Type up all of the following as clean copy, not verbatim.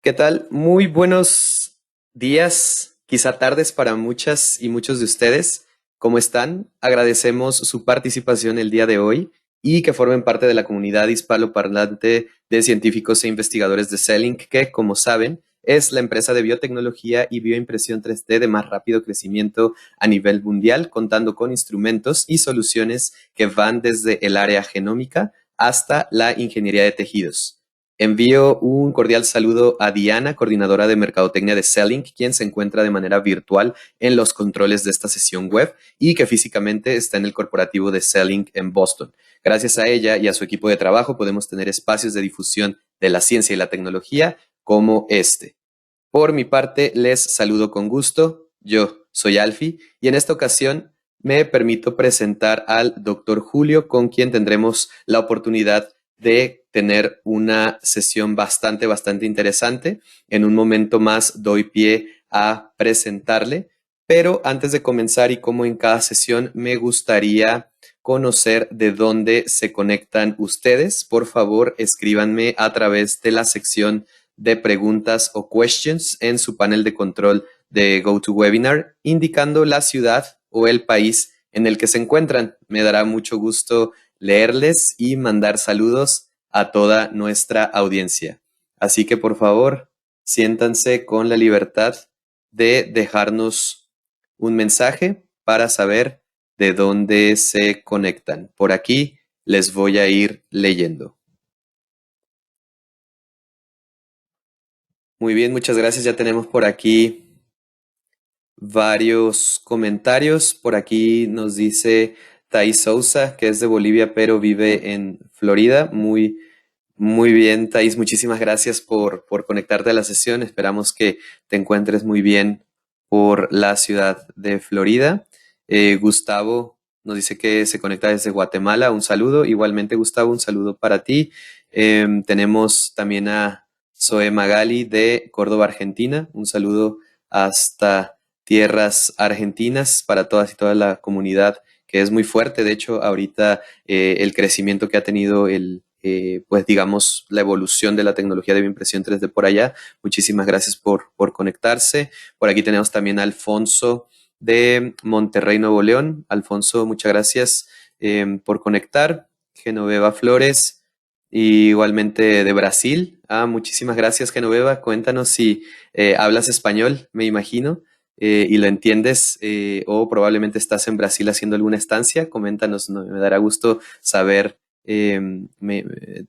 ¿Qué tal? Muy buenos días, quizá tardes para muchas y muchos de ustedes. ¿Cómo están? Agradecemos su participación el día de hoy y que formen parte de la comunidad hispanoparlante de científicos e investigadores de Celink, que, como saben, es la empresa de biotecnología y bioimpresión 3D de más rápido crecimiento a nivel mundial, contando con instrumentos y soluciones que van desde el área genómica hasta la ingeniería de tejidos. Envío un cordial saludo a Diana, coordinadora de mercadotecnia de Sellink, quien se encuentra de manera virtual en los controles de esta sesión web y que físicamente está en el corporativo de Sellink en Boston. Gracias a ella y a su equipo de trabajo podemos tener espacios de difusión de la ciencia y la tecnología como este. Por mi parte, les saludo con gusto. Yo soy Alfie y en esta ocasión me permito presentar al doctor Julio, con quien tendremos la oportunidad de tener una sesión bastante interesante. En un momento más doy pie a presentarle, pero antes de comenzar y como en cada sesión, me gustaría conocer de dónde se conectan ustedes. Por favor, escríbanme a través de la sección de preguntas o questions en su panel de control de GoToWebinar, indicando la ciudad o el país en el que se encuentran. Me dará mucho gusto leerles y mandar saludos a toda nuestra audiencia. Así que por favor, siéntanse con la libertad de dejarnos un mensaje para saber de dónde se conectan. Por aquí les voy a ir leyendo. Muy bien, muchas gracias. Ya tenemos por aquí varios comentarios. Por aquí nos dice Thais Sousa, que es de Bolivia, pero vive en Florida. Muy bien, Thais. Muchísimas gracias por conectarte a la sesión. Esperamos que te encuentres muy bien por la ciudad de Florida. Gustavo nos dice que se conecta desde Guatemala. Un saludo. Igualmente, Gustavo, un saludo para ti. Tenemos también a Zoe Magali de Córdoba, Argentina. Un saludo hasta tierras argentinas para todas y toda la comunidad, que es muy fuerte. De hecho, ahorita el crecimiento que ha tenido pues digamos, la evolución de la tecnología de impresión 3D por allá. Muchísimas gracias por conectarse. Por aquí tenemos también a Alfonso de Monterrey, Nuevo León. Alfonso, muchas gracias por conectar. Genoveva Flores, y igualmente de Brasil. Muchísimas gracias, Genoveva. Cuéntanos si hablas español, me imagino, y lo entiendes, o probablemente estás en Brasil haciendo alguna estancia. Coméntanos, ¿no? Me dará gusto saber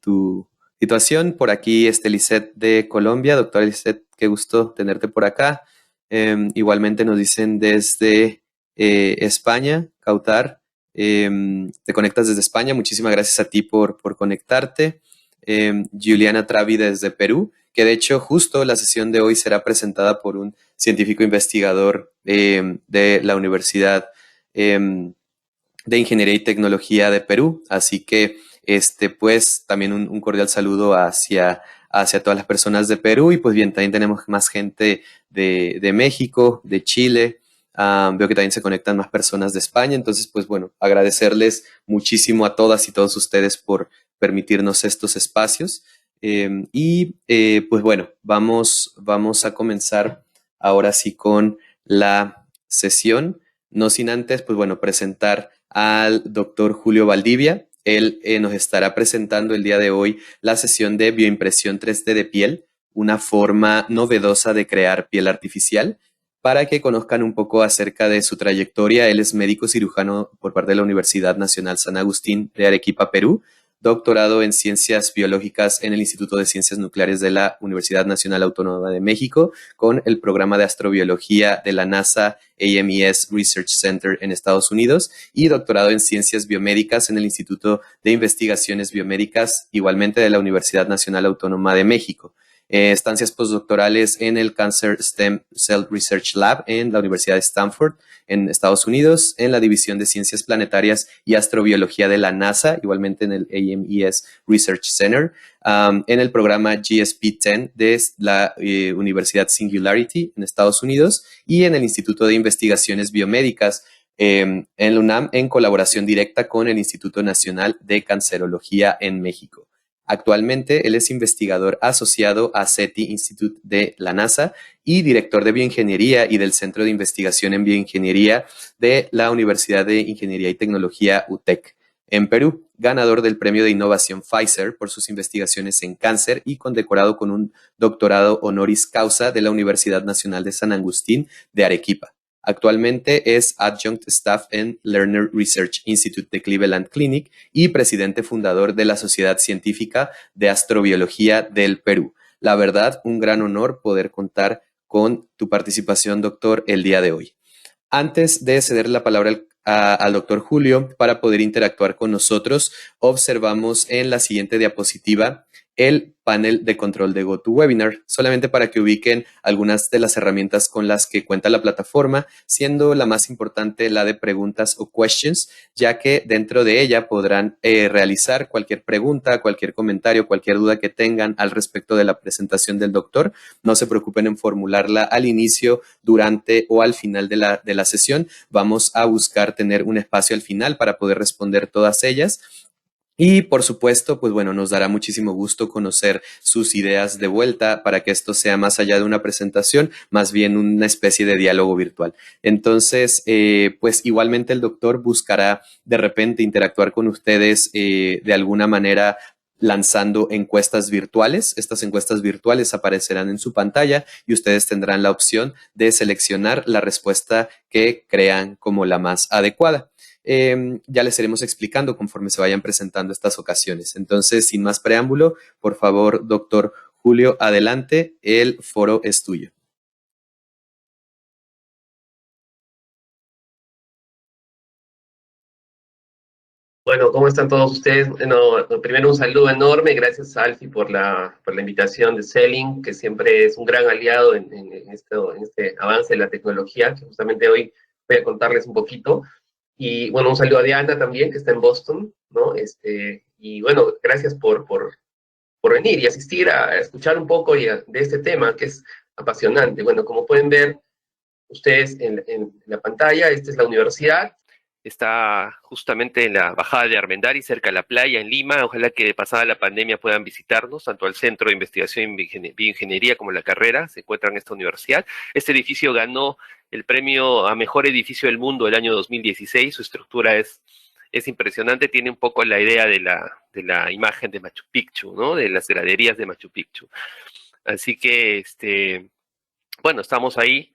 tu situación. Por aquí está Lisette de Colombia. Doctora Lisette, qué gusto tenerte por acá. Igualmente nos dicen desde España, Cautar. Te conectas desde España. Muchísimas gracias a ti por conectarte. Juliana Travi desde Perú, que de hecho justo la sesión de hoy será presentada por un científico investigador de la Universidad de Ingeniería y Tecnología de Perú. Así que pues también un cordial saludo hacia todas las personas de Perú. Y pues bien, también tenemos más gente de México, de Chile. Veo que también se conectan más personas de España. Entonces, pues bueno, agradecerles muchísimo a todas y todos ustedes por permitirnos estos espacios. Pues bueno, vamos a comenzar ahora sí con la sesión. No sin antes, pues bueno, presentar al doctor Julio Valdivia. Él nos estará presentando el día de hoy la sesión de bioimpresión 3D de piel, una forma novedosa de crear piel artificial. Para que conozcan un poco acerca de su trayectoria, él es médico cirujano por parte de la Universidad Nacional San Agustín de Arequipa, Perú, doctorado en Ciencias Biológicas en el Instituto de Ciencias Nucleares de la Universidad Nacional Autónoma de México, con el programa de astrobiología de la NASA AMES Research Center en Estados Unidos, y doctorado en Ciencias Biomédicas en el Instituto de Investigaciones Biomédicas, igualmente de la Universidad Nacional Autónoma de México. Estancias postdoctorales en el Cancer Stem Cell Research Lab en la Universidad de Stanford, en Estados Unidos, en la División de Ciencias Planetarias y Astrobiología de la NASA, igualmente en el AMES Research Center, en el programa GSP-10 de la Universidad Singularity en Estados Unidos, y en el Instituto de Investigaciones Biomédicas en la UNAM, en colaboración directa con el Instituto Nacional de Cancerología en México. Actualmente, él es investigador asociado a SETI Institute de la NASA y director de bioingeniería y del Centro de Investigación en Bioingeniería de la Universidad de Ingeniería y Tecnología UTEC en Perú, ganador del Premio de Innovación Pfizer por sus investigaciones en cáncer y condecorado con un doctorado honoris causa de la Universidad Nacional de San Agustín de Arequipa. Actualmente es Adjunct Staff en Lerner Research Institute de Cleveland Clinic y presidente fundador de la Sociedad Científica de Astrobiología del Perú. La verdad, un gran honor poder contar con tu participación, doctor, el día de hoy. Antes de ceder la palabra al doctor Julio para poder interactuar con nosotros, observamos en la siguiente diapositiva el panel de control de GoToWebinar, solamente para que ubiquen algunas de las herramientas con las que cuenta la plataforma, siendo la más importante la de preguntas o questions, ya que dentro de ella podrán realizar cualquier pregunta, cualquier comentario, cualquier duda que tengan al respecto de la presentación del doctor. No se preocupen en formularla al inicio, durante o al final de la sesión. Vamos a buscar tener un espacio al final para poder responder todas ellas. Y por supuesto, pues bueno, nos dará muchísimo gusto conocer sus ideas de vuelta para que esto sea más allá de una presentación, más bien una especie de diálogo virtual. Entonces, pues igualmente el doctor buscará de repente interactuar con ustedes de alguna manera lanzando encuestas virtuales. Estas encuestas virtuales aparecerán en su pantalla y ustedes tendrán la opción de seleccionar la respuesta que crean como la más adecuada. Ya les iremos explicando conforme se vayan presentando estas ocasiones. Entonces, sin más preámbulo, por favor, doctor Julio, adelante, el foro es tuyo. Bueno, ¿cómo están todos ustedes? Bueno, primero un saludo enorme, gracias Alfie por la invitación de Selling, que siempre es un gran aliado en este avance de la tecnología, que justamente hoy voy a contarles un poquito. Y bueno, un saludo a Diana también, que está en Boston, ¿no? Y bueno, gracias por venir y asistir a escuchar un poco de este tema, que es apasionante. Bueno, como pueden ver ustedes en la pantalla, esta es la universidad. Está justamente en la bajada de Armendariz, cerca de la playa, en Lima. Ojalá que pasada la pandemia puedan visitarnos, tanto al Centro de Investigación en Bioingeniería como la carrera, se encuentra en esta universidad. Este edificio ganó el premio a Mejor Edificio del Mundo el año 2016. Su estructura es impresionante, tiene un poco la idea de la imagen de Machu Picchu, ¿no? De las graderías de Machu Picchu. Así que, bueno, estamos ahí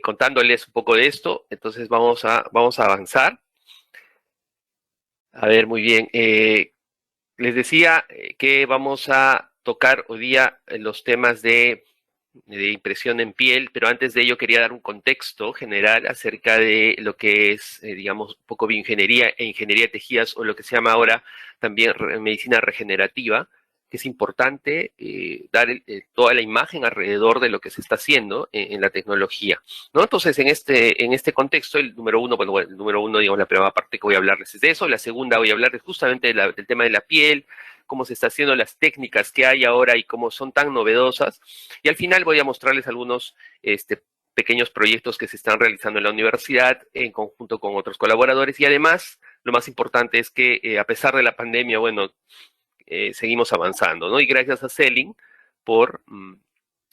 contándoles un poco de esto. Entonces vamos a avanzar. A ver, muy bien. Les decía que vamos a tocar hoy día los temas de impresión en piel, pero antes de ello quería dar un contexto general acerca de lo que es, digamos, un poco bioingeniería e ingeniería de tejidos, o lo que se llama ahora también medicina regenerativa, que es importante dar toda la imagen alrededor de lo que se está haciendo en la tecnología, ¿no? Entonces, en este contexto, el número uno, bueno, el número uno, digamos, la primera parte que voy a hablarles es de eso. La segunda voy a hablarles justamente del tema de la piel, cómo se está haciendo, las técnicas que hay ahora y cómo son tan novedosas. Y al final voy a mostrarles algunos pequeños proyectos que se están realizando en la universidad en conjunto con otros colaboradores. Y además, lo más importante es que a pesar de la pandemia, bueno, seguimos avanzando, ¿no? Y gracias a Selling por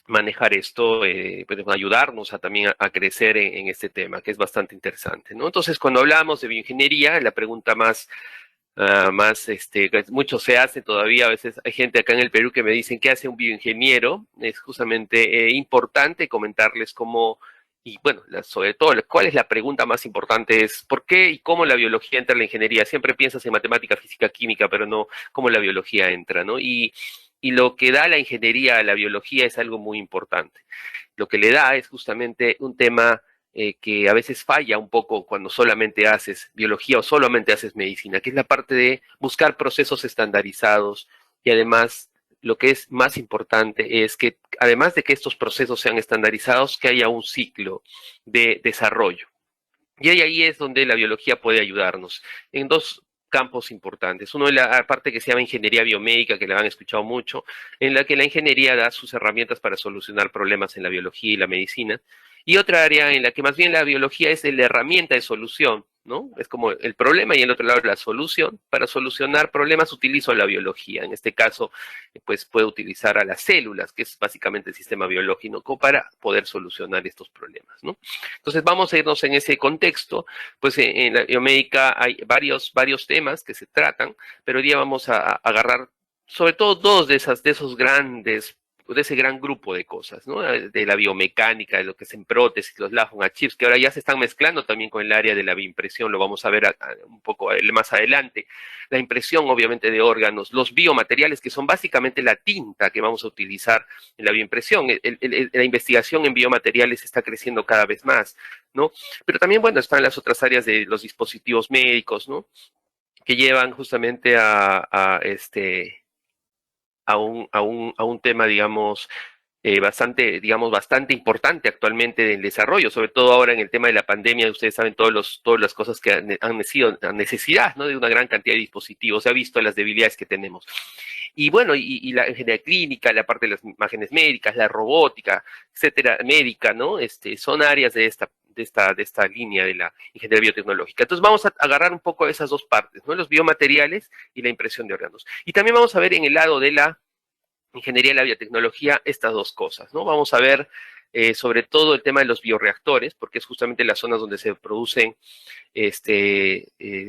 manejar esto, pues, ayudarnos también a crecer en este tema, que es bastante interesante, ¿no? Entonces, cuando hablamos de bioingeniería, la pregunta que mucho se hace todavía, a veces hay gente acá en el Perú que me dicen, ¿qué hace un bioingeniero? Es justamente importante comentarles cómo, y bueno, sobre todo, ¿cuál es la pregunta más importante? Es ¿por qué y cómo la biología entra en la ingeniería? Siempre piensas en matemática, física, química, pero no cómo la biología entra, ¿no? Y lo que da la ingeniería a la biología es algo muy importante. Lo que le da es justamente un tema que a veces falla un poco cuando solamente haces biología o solamente haces medicina, que es la parte de buscar procesos estandarizados y además lo que es más importante es que además de que estos procesos sean estandarizados, que haya un ciclo de desarrollo. Y ahí es donde la biología puede ayudarnos en dos campos importantes. Uno es la parte que se llama ingeniería biomédica, que la han escuchado mucho, en la que la ingeniería da sus herramientas para solucionar problemas en la biología y la medicina. Y otra área en la que más bien la biología es la herramienta de solución, ¿no? Es como el problema y el otro lado la solución. Para solucionar problemas utilizo la biología. En este caso, pues puedo utilizar a las células, que es básicamente el sistema biológico, para poder solucionar estos problemas, ¿no? Entonces vamos a irnos en ese contexto. Pues en la biomédica hay varios temas que se tratan, pero hoy día vamos a agarrar sobre todo dos de esos grandes, de ese gran grupo de cosas, ¿no? De la biomecánica, de lo que es en prótesis, los Lafon chips, que ahora ya se están mezclando también con el área de la bioimpresión, lo vamos a ver un poco más adelante. La impresión, obviamente, de órganos, los biomateriales, que son básicamente la tinta que vamos a utilizar en la bioimpresión. La investigación en biomateriales está creciendo cada vez más, ¿no? Pero también, bueno, están las otras áreas de los dispositivos médicos, ¿no? Que llevan justamente a un tema, digamos, bastante importante actualmente del desarrollo, sobre todo ahora en el tema de la pandemia. Ustedes saben todas las cosas que han sido necesidad, ¿no? De una gran cantidad de dispositivos. Se ha visto las debilidades que tenemos. Y bueno, y la ingeniería clínica, la parte de las imágenes médicas, la robótica, etcétera, médica, ¿no? Son áreas de esta línea de la ingeniería biotecnológica. Entonces vamos a agarrar un poco esas dos partes, ¿no? Los biomateriales y la impresión de órganos. Y también vamos a ver en el lado de la ingeniería de la biotecnología estas dos cosas, ¿no? Vamos a ver sobre todo el tema de los bioreactores, porque es justamente las zonas donde se producen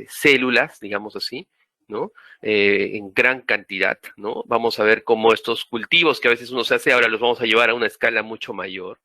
células, digamos así, ¿no? En gran cantidad, ¿no? Vamos a ver cómo estos cultivos que a veces uno se hace, ahora los vamos a llevar a una escala mucho mayor.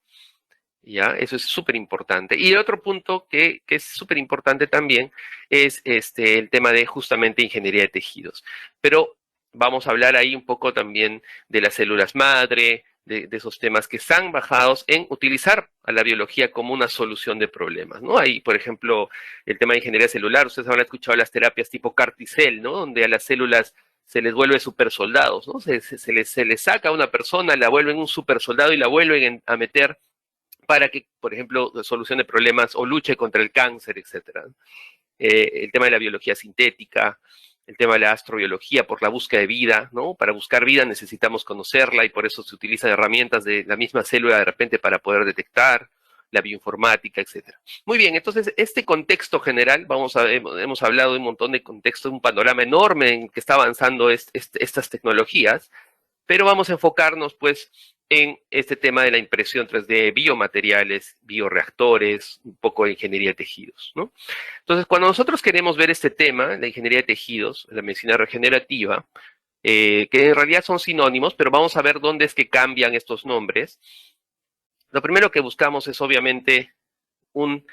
¿Ya? Eso es súper importante. Y el otro punto que es súper importante también es el tema de justamente ingeniería de tejidos. Pero vamos a hablar ahí un poco también de las células madre, de esos temas que están bajados en utilizar a la biología como una solución de problemas, ¿no? Hay, por ejemplo, el tema de ingeniería celular. Ustedes habrán escuchado las terapias tipo CAR-T-cell, ¿no? Donde a las células se les vuelve super soldados, ¿no? Se les saca a una persona, la vuelven un super soldado y la vuelven a meter para que, por ejemplo, solucione problemas o luche contra el cáncer, etcétera. El tema de la biología sintética, el tema de la astrobiología por la búsqueda de vida, ¿no? Para buscar vida necesitamos conocerla y por eso se utilizan herramientas de la misma célula de repente para poder detectar, la bioinformática, etcétera. Muy bien, entonces este contexto general, hemos hablado de un montón de contextos, un panorama enorme en que está avanzando estas tecnologías, pero vamos a enfocarnos pues en este tema de la impresión 3D, biomateriales, bioreactores, un poco de ingeniería de tejidos, ¿no? Entonces, cuando nosotros queremos ver este tema, la ingeniería de tejidos, la medicina regenerativa, que en realidad son sinónimos, pero vamos a ver dónde es que cambian estos nombres. Lo primero que buscamos es obviamente un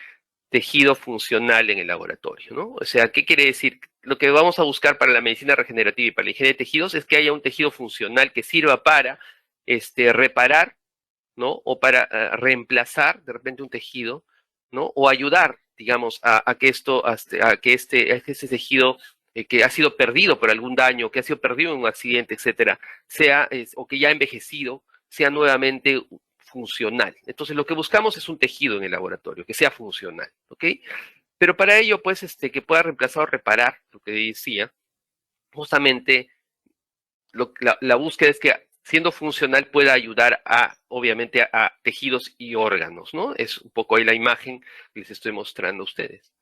tejido funcional en el laboratorio, ¿no? O sea, ¿qué quiere decir? Lo que vamos a buscar para la medicina regenerativa y para la ingeniería de tejidos es que haya un tejido funcional que sirva para reparar, ¿no? O para reemplazar de repente un tejido, ¿no? O ayudar, digamos, a que este tejido que ha sido perdido por algún daño, que ha sido perdido en un accidente, etcétera, o que ya ha envejecido, sea nuevamente funcional. Entonces, lo que buscamos es un tejido en el laboratorio, que sea funcional, ¿ok? Pero para ello, pues, que pueda reemplazar o reparar, lo que decía, justamente la búsqueda es que siendo funcional pueda ayudar obviamente, a tejidos y órganos, ¿no? Es un poco ahí la imagen que les estoy mostrando a ustedes.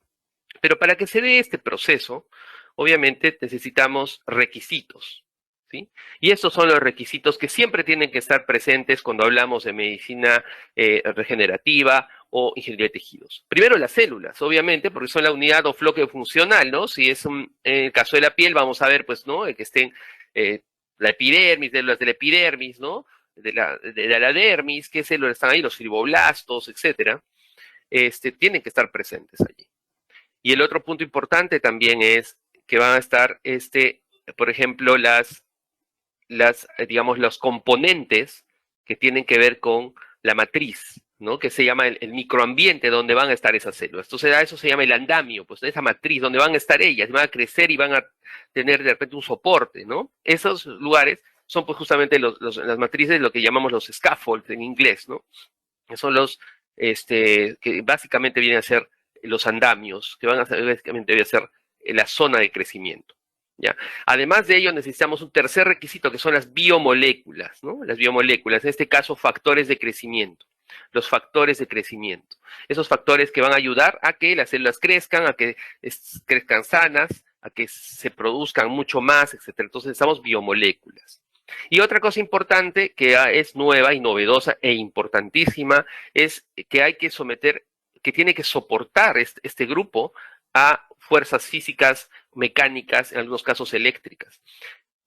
Pero para que se dé este proceso, obviamente necesitamos requisitos, ¿sí? Y estos son los requisitos que siempre tienen que estar presentes cuando hablamos de medicina regenerativa o ingeniería de tejidos. Primero las células, obviamente, porque son la unidad o bloque funcional, ¿no? Si es en el caso de la piel, vamos a ver, pues, ¿no? Que estén la epidermis, células de la epidermis, ¿no? De la dermis, qué células están ahí, los fibroblastos, etcétera, tienen que estar presentes allí. Y el otro punto importante también es que van a estar, por ejemplo, digamos, los componentes que tienen que ver con la matriz, ¿no? Que se llama el microambiente donde van a estar esas células. Entonces, a eso se llama el andamio, pues esa matriz donde van a estar ellas, van a crecer y van a tener de repente un soporte, ¿no? Esos lugares son pues justamente las matrices, lo que llamamos los scaffolds en inglés, ¿no? Que son que básicamente vienen a ser los andamios, que van a ser básicamente debe ser la zona de crecimiento. ¿Ya? Además de ello, necesitamos un tercer requisito, que son las biomoléculas, ¿no? Las biomoléculas, en este caso, factores de crecimiento. los factores de crecimiento. Esos factores que van a ayudar a que las células crezcan, a que crezcan sanas, a que se produzcan mucho más, etcétera. Entonces necesitamos biomoléculas. Y otra cosa importante que es nueva y novedosa e importantísima es que hay que someter, que tiene que soportar este grupo a fuerzas físicas, mecánicas, en algunos casos eléctricas,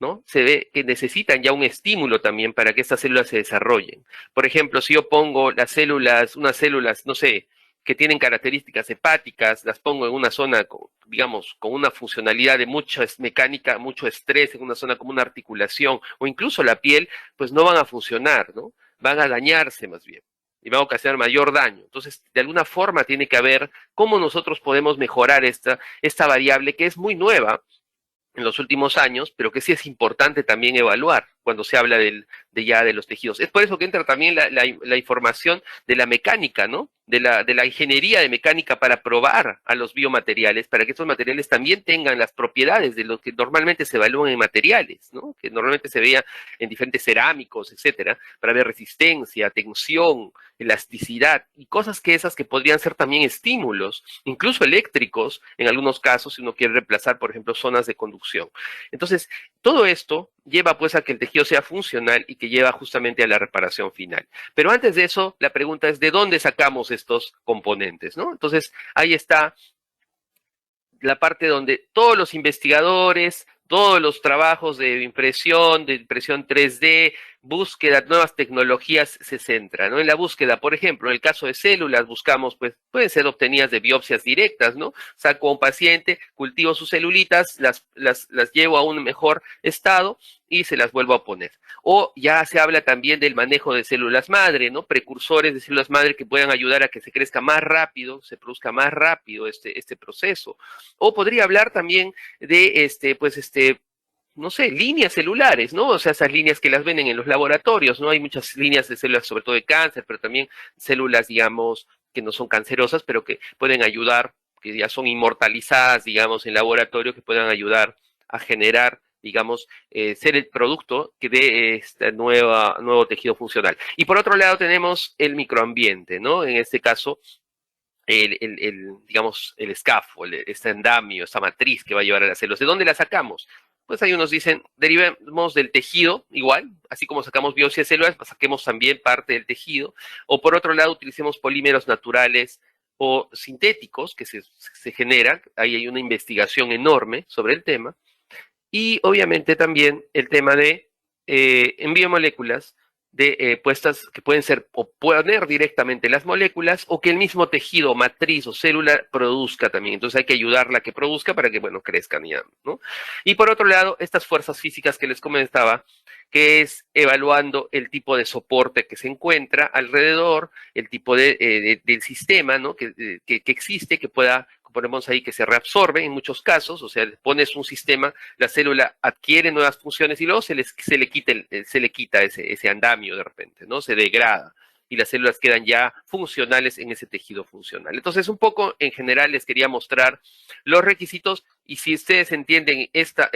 ¿no? Se ve que necesitan ya un estímulo también para que estas células se desarrollen. Por ejemplo, si yo pongo las células, unas células, no sé, que tienen características hepáticas, las pongo en una zona, digamos, con una funcionalidad de mucha mecánica, mucho estrés, en una zona como una articulación, o incluso la piel, pues no van a funcionar, ¿no? Van a dañarse más bien y van a ocasionar mayor daño. Entonces, de alguna forma tiene que haber cómo nosotros podemos mejorar esta variable que es muy nueva en los últimos años, pero que sí es importante también evaluar cuando se habla de los tejidos. Es por eso que entra también la información de la mecánica, ¿no? De la ingeniería de mecánica para probar a los biomateriales, para que estos materiales también tengan las propiedades de lo que normalmente se evalúan en materiales, ¿no? Que normalmente se veía en diferentes cerámicos, etcétera, para ver resistencia, tensión, elasticidad y cosas que esas que podrían ser también estímulos, incluso eléctricos, en algunos casos, si uno quiere reemplazar, por ejemplo, zonas de conducción. Entonces, todo esto lleva pues a que el tejido sea funcional y que lleva justamente a la reparación final. Pero antes de eso, la pregunta es, ¿de dónde sacamos estos componentes, ¿no? Entonces, ahí está la parte donde todos los investigadores, todos los trabajos de impresión 3D, búsqueda, nuevas tecnologías se centran, ¿no? En la búsqueda, por ejemplo, en el caso de células, buscamos, pues, pueden ser obtenidas de biopsias directas, ¿no? Saco a un paciente, cultivo sus celulitas, las llevo a un mejor estado y se las vuelvo a poner. O ya se habla también del manejo de células madre, ¿no? Precursores de células madre que puedan ayudar a que se crezca más rápido, se produzca más rápido este proceso. O podría hablar también de no sé, líneas celulares, ¿no? O sea, esas líneas que las venden en los laboratorios, ¿no? Hay muchas líneas de células, sobre todo de cáncer, pero también células, digamos, que no son cancerosas, pero que pueden ayudar, que ya son inmortalizadas, digamos, en laboratorio, que puedan ayudar a generar, digamos, ser el producto que dé este nuevo tejido funcional. Y por otro lado tenemos el microambiente, ¿no? En este caso, digamos, el scaffold, este andamio, esta matriz que va a llevar a las células. ¿De dónde la sacamos? Pues hay unos dicen, derivemos del tejido, igual, así como sacamos biopsia de células, pues saquemos también parte del tejido. O por otro lado, utilicemos polímeros naturales o sintéticos que se generan. Ahí hay una investigación enorme sobre el tema. Y obviamente también el tema de en biomoléculas, de puestas que pueden ser o poner directamente las moléculas o que el mismo tejido, matriz o célula produzca también. Entonces hay que ayudarla a que produzca para que, bueno, crezcan ya, ¿no? Y por otro lado, estas fuerzas físicas que les comentaba, que es evaluando el tipo de soporte que se encuentra alrededor, el tipo del sistema, ¿no? Que existe, que pueda, ponemos ahí, que se reabsorbe en muchos casos, o sea, pones un sistema, la célula adquiere nuevas funciones y luego se le quita ese andamio de repente, ¿no? Se degrada y las células quedan ya funcionales en ese tejido funcional. Entonces, un poco en general les quería mostrar los requisitos y si ustedes entienden esta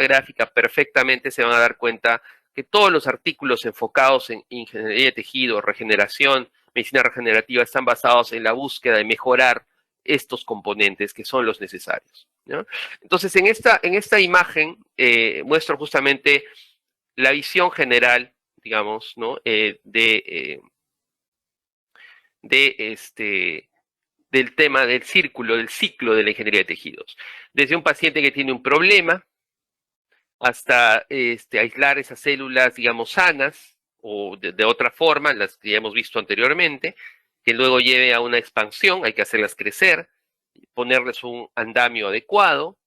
gráfica perfectamente, se van a dar cuenta que todos los artículos enfocados en ingeniería de tejido, regeneración, medicina regenerativa, están basados en la búsqueda de mejorar estos componentes que son los necesarios, ¿no? Entonces, en esta imagen muestro justamente la visión general, digamos, ¿no? Del tema del círculo, del ciclo de la ingeniería de tejidos. Desde un paciente que tiene un problema hasta aislar esas células, digamos, sanas o de otra forma, las que ya hemos visto anteriormente, que luego lleve a una expansión, hay que hacerlas crecer, ponerles un andamio adecuado,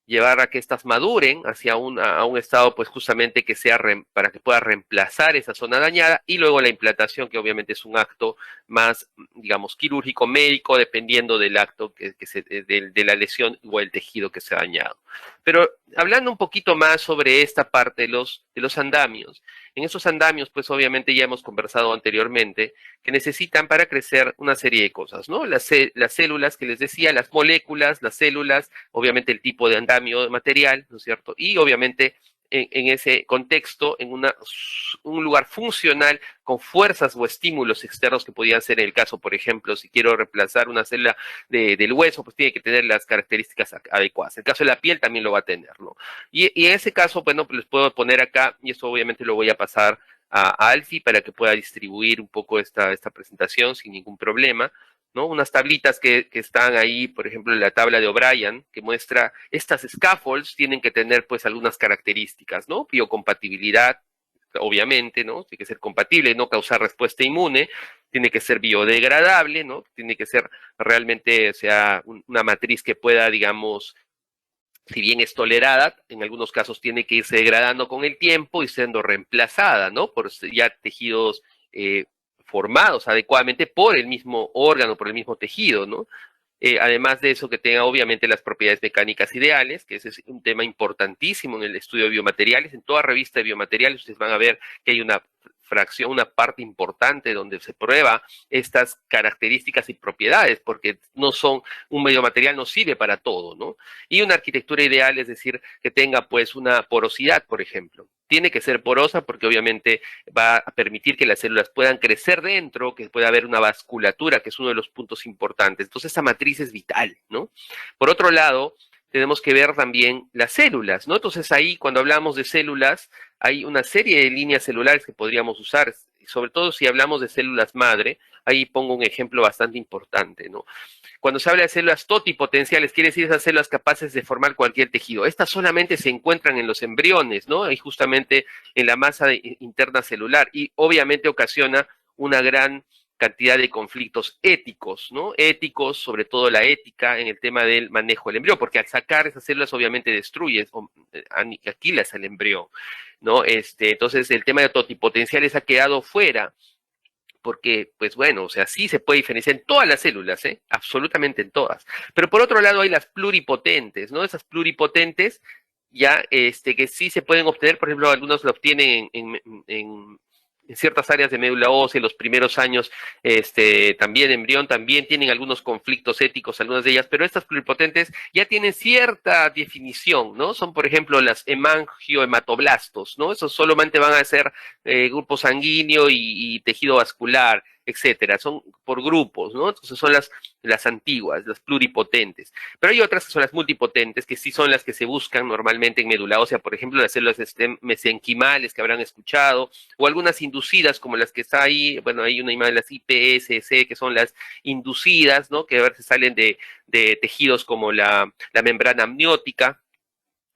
llevar a que éstas maduren hacia a un estado, pues justamente que sea para que pueda reemplazar esa zona dañada, y luego la implantación, que obviamente es un acto más, digamos, quirúrgico, médico, dependiendo del acto de la lesión o el tejido que se ha dañado. Pero hablando un poquito más sobre esta parte de los andamios, en esos andamios, pues obviamente ya hemos conversado anteriormente, que necesitan para crecer una serie de cosas, ¿no? Las células que les decía, las moléculas, las células, obviamente el tipo de andamio material, ¿no es cierto? Y obviamente en ese contexto, en un lugar funcional con fuerzas o estímulos externos que podían ser en el caso, por ejemplo, si quiero reemplazar una célula del hueso, pues tiene que tener las características adecuadas. En el caso de la piel también lo va a tener, ¿no? Y en ese caso, bueno, pues les puedo poner acá, y esto obviamente lo voy a pasar a Alfie para que pueda distribuir un poco esta presentación sin ningún problema, ¿no? Unas tablitas que están ahí, por ejemplo, en la tabla de O'Brien, que muestra estas scaffolds tienen que tener pues algunas características, ¿no? Biocompatibilidad, obviamente, ¿no? Tiene que ser compatible, no causar respuesta inmune, tiene que ser biodegradable, ¿no? Tiene que ser realmente, o sea, una matriz que pueda, digamos, si bien es tolerada, en algunos casos tiene que irse degradando con el tiempo y siendo reemplazada, ¿no? Por ya tejidos formados adecuadamente por el mismo órgano, por el mismo tejido, ¿no? Además de eso, que tenga obviamente las propiedades mecánicas ideales, que ese es un tema importantísimo en el estudio de biomateriales. En toda revista de biomateriales ustedes van a ver que hay una fracción, una parte importante donde se prueba estas características y propiedades, porque no son, un biomaterial no sirve para todo, ¿no? Y una arquitectura ideal, es decir, que tenga pues una porosidad, por ejemplo. Tiene que ser porosa porque obviamente va a permitir que las células puedan crecer dentro, que pueda haber una vasculatura, que es uno de los puntos importantes. Entonces, esa matriz es vital, ¿no? Por otro lado, tenemos que ver también las células, ¿no? Entonces, ahí, cuando hablamos de células, hay una serie de líneas celulares que podríamos usar, sobre todo si hablamos de células madre. Ahí pongo un ejemplo bastante importante, ¿no? Cuando se habla de células totipotenciales, quiere decir esas células capaces de formar cualquier tejido. Estas solamente se encuentran en los embriones, ¿no? Y justamente en la masa interna celular. Y obviamente ocasiona una gran cantidad de conflictos éticos, ¿no? Éticos, sobre todo la ética en el tema del manejo del embrión, porque al sacar esas células obviamente destruyes o aniquilas al embrión, ¿no? Entonces el tema de totipotenciales ha quedado fuera porque, pues bueno, o sea, sí se puede diferenciar en todas las células, ¿eh? Absolutamente en todas. Pero por otro lado hay las pluripotentes, ¿no? Esas pluripotentes ya, que sí se pueden obtener, por ejemplo, algunos lo obtienen en ciertas áreas de médula ósea, en los primeros años, también embrión, también tienen algunos conflictos éticos, algunas de ellas, pero estas pluripotentes ya tienen cierta definición, ¿no? Son, por ejemplo, las hemangiohematoblastos, ¿no? Esos solamente van a ser grupo sanguíneo y tejido vascular, etcétera. Son por grupos, ¿no? Entonces son las antiguas, las pluripotentes. Pero hay otras que son las multipotentes, que sí son las que se buscan normalmente en médula ósea, por ejemplo, las células mesenquimales que habrán escuchado, o algunas inducidas como las que está ahí, bueno, hay una imagen de las IPSC, que son las inducidas, ¿no? Que a veces salen de tejidos como la membrana amniótica,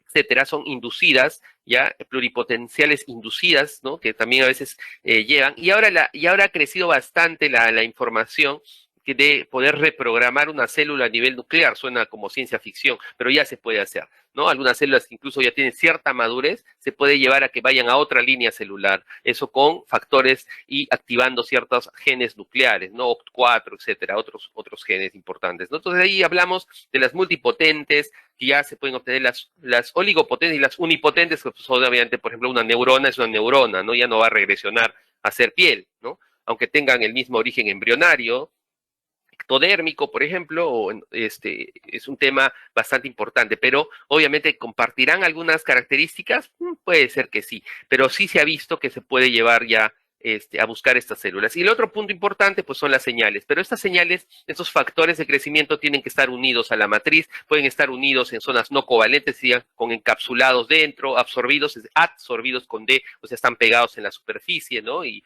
etcétera, son inducidas, ya pluripotenciales inducidas, ¿no? Que también a veces llevan, y ahora ha crecido bastante la información de poder reprogramar una célula a nivel nuclear. Suena como ciencia ficción, pero ya se puede hacer, ¿no? Algunas células que incluso ya tienen cierta madurez, se puede llevar a que vayan a otra línea celular, eso con factores y activando ciertos genes nucleares, ¿no? OCT4, etcétera, otros genes importantes, ¿no? Entonces ahí hablamos de las multipotentes, que ya se pueden obtener las oligopotentes y las unipotentes, que pues, obviamente, por ejemplo, una neurona es una neurona, ¿no? Ya no va a regresionar a ser piel, ¿no? Aunque tengan el mismo origen embrionario, ectodérmico, por ejemplo, es un tema bastante importante, pero obviamente compartirán algunas características, puede ser que sí, pero sí se ha visto que se puede llevar ya a buscar estas células. Y el otro punto importante, pues son las señales, pero estas señales, estos factores de crecimiento tienen que estar unidos a la matriz, pueden estar unidos en zonas no covalentes, con encapsulados dentro, adsorbidos con D, o sea, están pegados en la superficie, ¿no? Y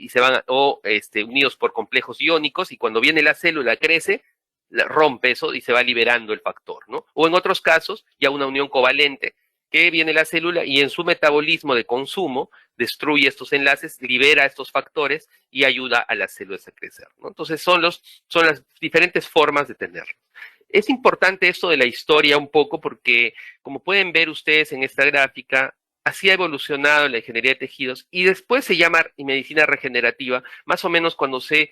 se van, unidos por complejos iónicos, y cuando viene la célula, crece, rompe eso y se va liberando el factor, ¿no? O en otros casos, ya una unión covalente, que viene la célula y en su metabolismo de consumo destruye estos enlaces, libera estos factores y ayuda a las células a crecer, ¿no? Entonces son las diferentes formas de tenerlo. Es importante esto de la historia un poco porque, como pueden ver ustedes en esta gráfica, así ha evolucionado la ingeniería de tejidos y después se llama medicina regenerativa, más o menos cuando se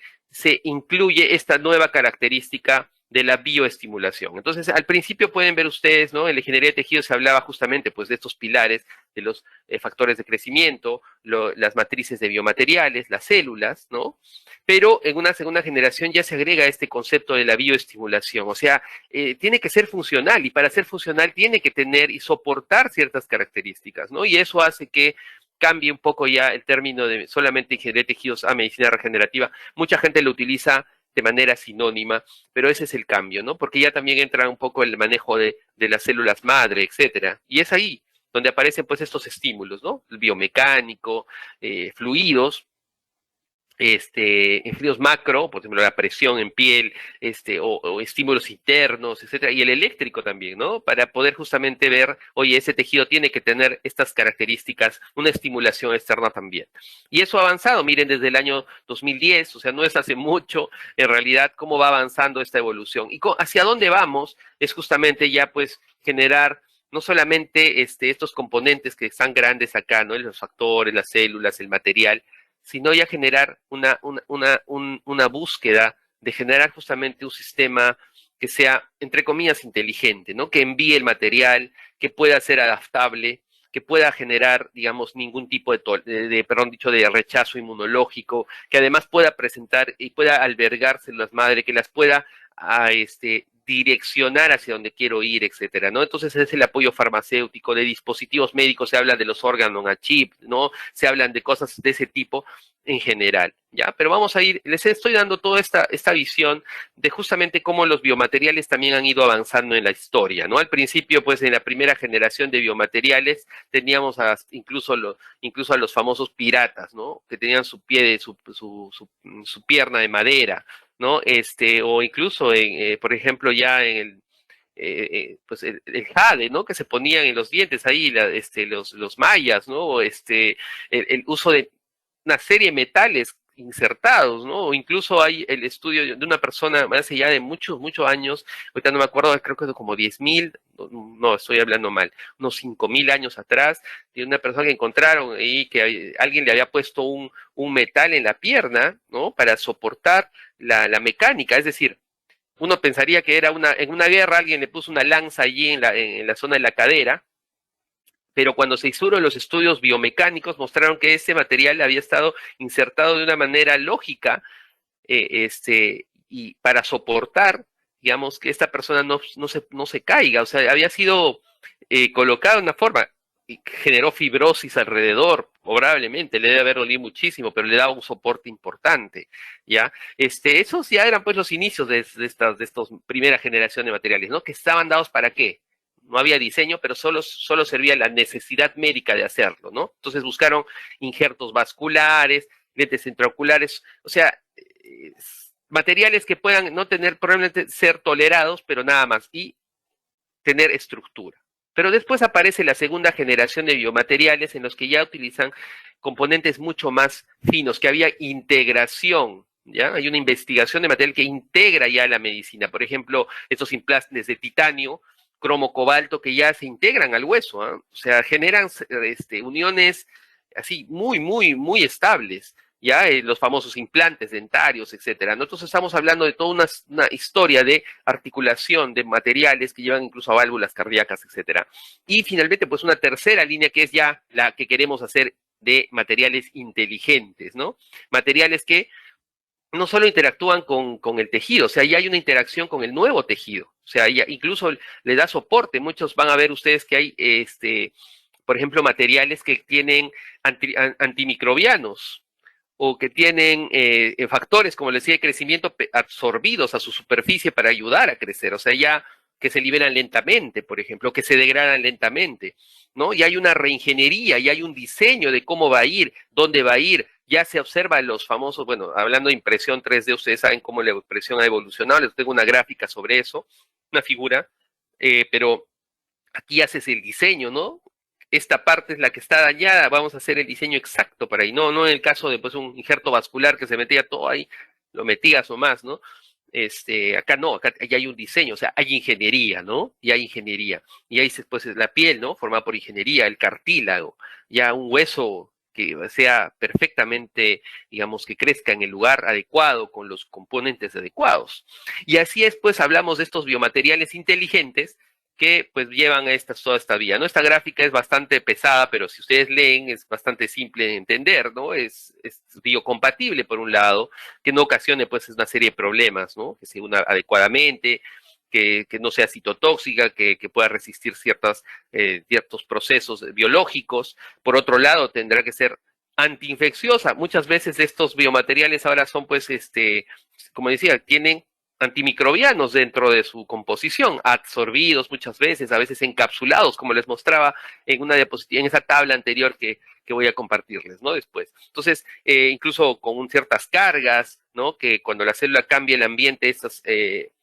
incluye esta nueva característica de la bioestimulación. Entonces, al principio pueden ver ustedes, ¿no? En la ingeniería de tejidos se hablaba justamente, pues, de estos pilares, de los factores de crecimiento, las matrices de biomateriales, las células, ¿no? Pero en una segunda generación ya se agrega este concepto de la bioestimulación, o sea, tiene que ser funcional, y para ser funcional tiene que tener y soportar ciertas características, ¿no? Y eso hace que cambie un poco ya el término de solamente ingeniería de tejidos a medicina regenerativa. Mucha gente lo utiliza de manera sinónima, pero ese es el cambio, ¿no? Porque ya también entra un poco el manejo de las células madre, etcétera. Y es ahí donde aparecen pues estos estímulos, ¿no? El biomecánico, fluidos, en fríos macro, por ejemplo, la presión en piel, o estímulos internos, etcétera, y el eléctrico también, ¿no? Para poder justamente ver, oye, ese tejido tiene que tener estas características, una estimulación externa también. Y eso ha avanzado, miren, desde el año 2010, o sea, no es hace mucho, en realidad, cómo va avanzando esta evolución. Y hacia dónde vamos es justamente ya, pues, generar no solamente estos componentes que están grandes acá, ¿no? Los factores, las células, el material, sino ya generar una búsqueda de generar justamente un sistema que sea, entre comillas, inteligente, ¿no? Que envíe el material, que pueda ser adaptable, que pueda generar, digamos, ningún tipo perdón, dicho, de rechazo inmunológico, que además pueda presentar y pueda albergar células madre, que las pueda direccionar hacia donde quiero ir, etcétera, ¿no? Entonces es el apoyo farmacéutico, de dispositivos médicos, se habla de los órganos a chip, ¿no? Se hablan de cosas de ese tipo en general, ¿ya? Pero vamos a ir, les estoy dando toda esta visión de justamente cómo los biomateriales también han ido avanzando en la historia, ¿no? Al principio, pues en la primera generación de biomateriales teníamos incluso a los famosos piratas, ¿no? Que tenían su pierna de madera, ¿no? O incluso, por ejemplo, ya en pues el jade, ¿no? Que se ponían en los dientes ahí, los mayas, ¿no? El uso de una serie de metales insertados, ¿no? O incluso hay el estudio de una persona hace ya de muchos, muchos años, ahorita no me acuerdo, creo que de como 10.000, no, estoy hablando mal, unos 5.000 años atrás, de una persona que encontraron ahí que alguien le había puesto un metal en la pierna, ¿no? Para soportar la mecánica, es decir, uno pensaría que era en una guerra alguien le puso una lanza allí en la zona de la cadera, pero cuando se hicieron los estudios biomecánicos mostraron que ese material había estado insertado de una manera lógica, y para soportar, digamos, que esta persona no se caiga, o sea, había sido colocada de una forma, y generó fibrosis alrededor, probablemente, le debe haber dolido muchísimo, pero le daba un soporte importante, ¿ya? Esos ya eran pues los inicios de estos primera generación de materiales, ¿no? Que estaban dados para qué, no había diseño, pero solo servía la necesidad médica de hacerlo, ¿no? Entonces buscaron injertos vasculares, lentes intraoculares, o sea, materiales que puedan no tener, probablemente ser tolerados, pero nada más, y tener estructura. Pero después aparece la segunda generación de biomateriales en los que ya utilizan componentes mucho más finos, que había integración, ¿ya? Hay una investigación de material que integra ya la medicina. Por ejemplo, estos implantes de titanio, cromo cobalto, que ya se integran al hueso, ¿eh? O sea, generan uniones así muy, muy, muy estables, ya los famosos implantes dentarios, etcétera. Nosotros estamos hablando de toda una historia de articulación de materiales que llevan incluso a válvulas cardíacas, etcétera. Y finalmente, pues una tercera línea que es ya la que queremos hacer de materiales inteligentes, ¿no? Materiales que no solo interactúan con el tejido, o sea, ya hay una interacción con el nuevo tejido, o sea, ya incluso le da soporte. Muchos van a ver ustedes que hay, por ejemplo, materiales que tienen antimicrobianos, o que tienen factores, como les decía, de crecimiento absorbidos a su superficie para ayudar a crecer, o sea, ya que se liberan lentamente, por ejemplo, que se degradan lentamente, ¿no? Y hay una reingeniería, y hay un diseño de cómo va a ir, dónde va a ir, ya se observa los famosos, bueno, hablando de impresión 3D, ustedes saben cómo la impresión ha evolucionado, les tengo una gráfica sobre eso, una figura, pero aquí haces el diseño, ¿no? Esta parte es la que está dañada, vamos a hacer el diseño exacto para ahí, no en el caso de pues un injerto vascular que se metía todo ahí, lo metías o más, ¿no? Acá no, acá ya hay un diseño, o sea, hay ingeniería, ¿no? Y hay ingeniería. Y ahí pues es la piel, ¿no? Formada por ingeniería, el cartílago, ya un hueso sea perfectamente, digamos, que crezca en el lugar adecuado, con los componentes adecuados. Y así es, pues, hablamos de estos biomateriales inteligentes que pues llevan a toda esta vía, ¿no? Esta gráfica es bastante pesada, pero si ustedes leen es bastante simple de entender, ¿no? Es biocompatible por un lado, que no ocasione pues una serie de problemas, ¿no? Que se una adecuadamente, que no sea citotóxica, que pueda resistir ciertos procesos biológicos. Por otro lado, tendrá que ser antiinfecciosa. Muchas veces estos biomateriales ahora son pues, como decía, tienen antimicrobianos dentro de su composición, absorbidos muchas veces, a veces encapsulados, como les mostraba en una diapositiva, en esa tabla anterior que voy a compartirles, ¿no? Después. Entonces, incluso con ciertas cargas, ¿no? Que cuando la célula cambia el ambiente, estas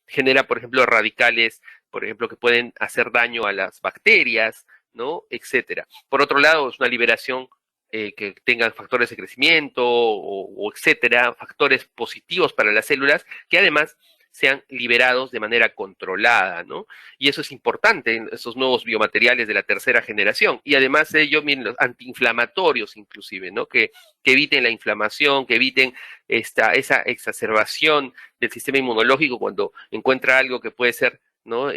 genera, por ejemplo, radicales, por ejemplo, que pueden hacer daño a las bacterias, ¿no? Etcétera. Por otro lado, es una liberación que tengan factores de crecimiento o etcétera, factores positivos para las células, que además sean liberados de manera controlada, ¿no? Y eso es importante en esos nuevos biomateriales de la tercera generación. Y además de ello, miren, los antiinflamatorios inclusive, ¿no? Que eviten la inflamación, que eviten esa exacerbación del sistema inmunológico cuando encuentra algo que puede ser, ¿no?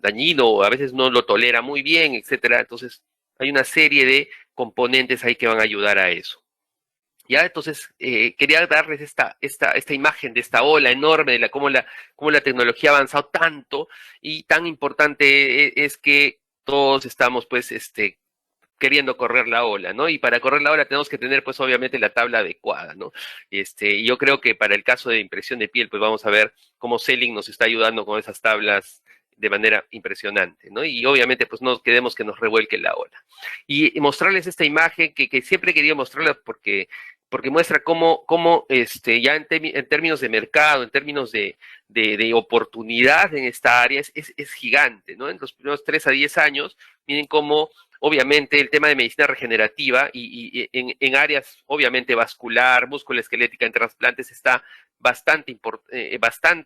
Dañino o a veces no lo tolera muy bien, etcétera. Entonces, hay una serie de componentes ahí que van a ayudar a eso. Ya, entonces quería darles esta imagen de esta ola enorme de cómo la tecnología ha avanzado tanto y tan importante es que todos estamos pues queriendo correr la ola, ¿no? Y para correr la ola tenemos que tener pues obviamente la tabla adecuada, ¿no? Y yo creo que para el caso de impresión de piel pues vamos a ver cómo Selling nos está ayudando con esas tablas de manera impresionante, ¿no? Y obviamente pues no queremos que nos revuelque la ola. Y mostrarles esta imagen que siempre he querido mostrarla porque muestra cómo ya en términos de mercado, en términos de oportunidad en esta área, es gigante, ¿no? En los primeros 3 a 10 años, miren cómo, obviamente, el tema de medicina regenerativa y en áreas, obviamente, vascular, musculoesquelética, en trasplantes, está bastante,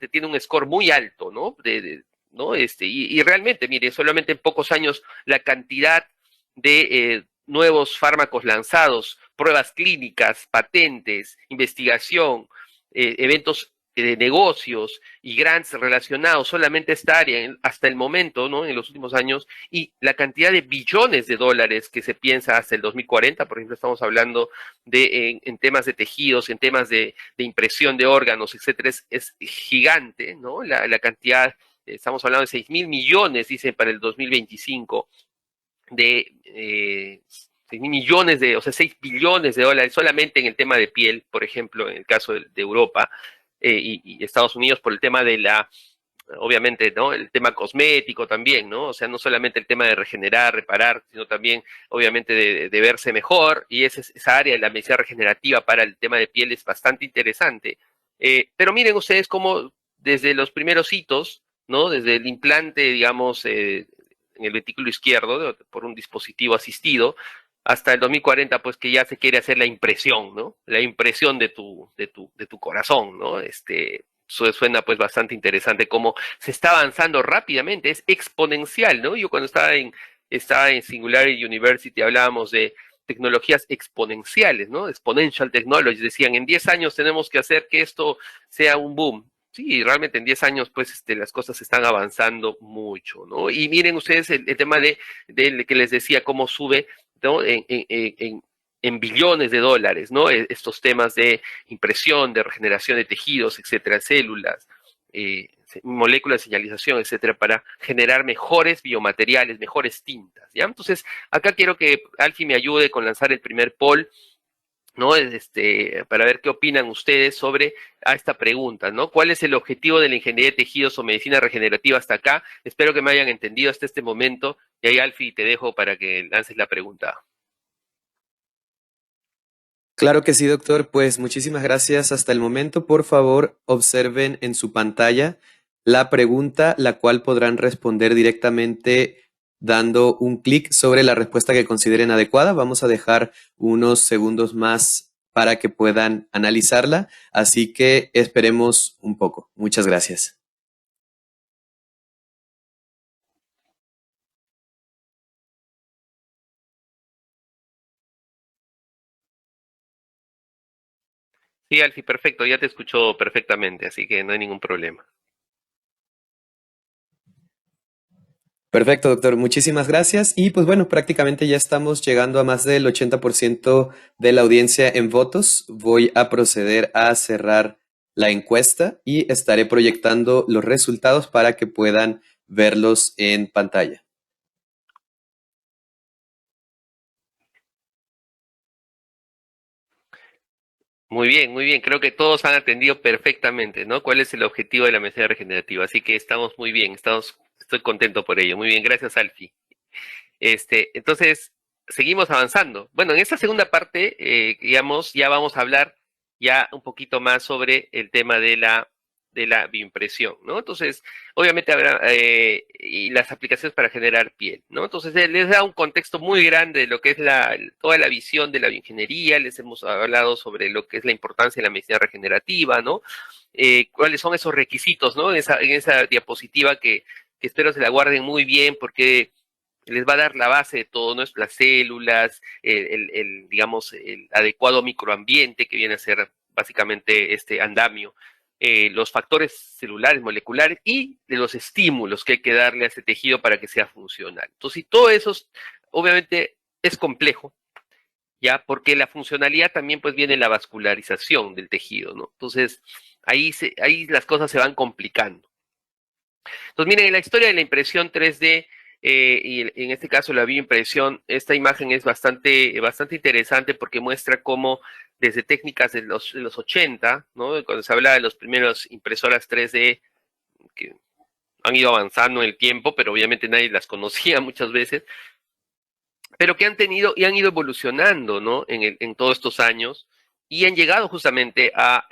tiene un score muy alto, ¿no? ¿No? Y realmente, mire, solamente en pocos años la cantidad de nuevos fármacos lanzados, pruebas clínicas, patentes, investigación, eventos de negocios y grants relacionados solamente a esta área hasta el momento, ¿no? En los últimos años, y la cantidad de billones de dólares que se piensa hasta el 2040, por ejemplo, estamos hablando en temas de tejidos, en temas de impresión de órganos, etcétera, es gigante, ¿no? La cantidad, estamos hablando de 6.000 millones, dicen, para el 2025 de 6 mil millones o sea, 6 billones de dólares solamente en el tema de piel, por ejemplo, en el caso de Europa y Estados Unidos por el tema obviamente, ¿no? El tema cosmético también, ¿no? O sea, no solamente el tema de regenerar, reparar, sino también, obviamente, de verse mejor. Y esa área de la medicina regenerativa para el tema de piel es bastante interesante. Pero miren ustedes cómo desde los primeros hitos, ¿no? Desde el implante, digamos, en el ventrículo izquierdo por un dispositivo asistido, hasta el 2040, pues que ya se quiere hacer la impresión, ¿no? La impresión de tu corazón, ¿no? Suena pues bastante interesante cómo se está avanzando rápidamente, es exponencial, ¿no? Yo cuando estaba en Singularity University hablábamos de tecnologías exponenciales, ¿no? Exponential technologies, decían, en 10 años tenemos que hacer que esto sea un boom. Sí, realmente en 10 años, pues, las cosas están avanzando mucho, ¿no? Y miren ustedes el tema de que les decía, cómo sube, ¿no? En billones de dólares, ¿no? Estos temas de impresión, de regeneración de tejidos, etcétera, células, moléculas de señalización, etcétera, para generar mejores biomateriales, mejores tintas, ¿ya? Entonces, acá quiero que Alfie me ayude con lanzar el primer poll, ¿no? Para ver qué opinan ustedes sobre esta pregunta, ¿no? ¿Cuál es el objetivo de la ingeniería de tejidos o medicina regenerativa hasta acá? Espero que me hayan entendido hasta este momento. Y ahí, Alfie, te dejo para que lances la pregunta. Claro que sí, doctor. Pues muchísimas gracias hasta el momento. Por favor, observen en su pantalla la pregunta, la cual podrán responder directamente dando un clic sobre la respuesta que consideren adecuada. Vamos a dejar unos segundos más para que puedan analizarla, así que esperemos un poco. Muchas gracias. Sí, Alfie, perfecto, ya te escucho perfectamente, así que no hay ningún problema. Perfecto, doctor. Muchísimas gracias. Y pues bueno, prácticamente ya estamos llegando a más del 80% de la audiencia en votos. Voy a proceder a cerrar la encuesta y estaré proyectando los resultados para que puedan verlos en pantalla. Muy bien, creo que todos han atendido perfectamente, ¿no? ¿Cuál es el objetivo de la medicina regenerativa? Así que estamos muy bien, estoy contento por ello. Muy bien, gracias, Alfie. Entonces, seguimos avanzando. Bueno, en esta segunda parte, digamos, ya vamos a hablar ya un poquito más sobre el tema de la bioimpresión, ¿no? Entonces, obviamente habrá y las aplicaciones para generar piel, ¿no? Entonces, les da un contexto muy grande de lo que es toda la visión de la bioingeniería, les hemos hablado sobre lo que es la importancia de la medicina regenerativa, ¿no? Cuáles son esos requisitos, ¿no? En esa diapositiva que espero se la guarden muy bien porque les va a dar la base de todo, ¿no? Es las células, digamos, el adecuado microambiente que viene a ser básicamente este andamio, los factores celulares, moleculares y de los estímulos que hay que darle a ese tejido para que sea funcional. Entonces, y todo eso obviamente es complejo, ¿ya? Porque la funcionalidad también pues viene en la vascularización del tejido, ¿no? Entonces, ahí las cosas se van complicando. Entonces, miren, en la historia de la impresión 3D, y en este caso la bioimpresión, esta imagen es bastante interesante porque muestra cómo desde técnicas de los 80, ¿no? Cuando se habla de los primeros impresoras 3D, que han ido avanzando en el tiempo, pero obviamente nadie las conocía muchas veces, pero que han tenido y han ido evolucionando, ¿no? En todos estos años y han llegado justamente a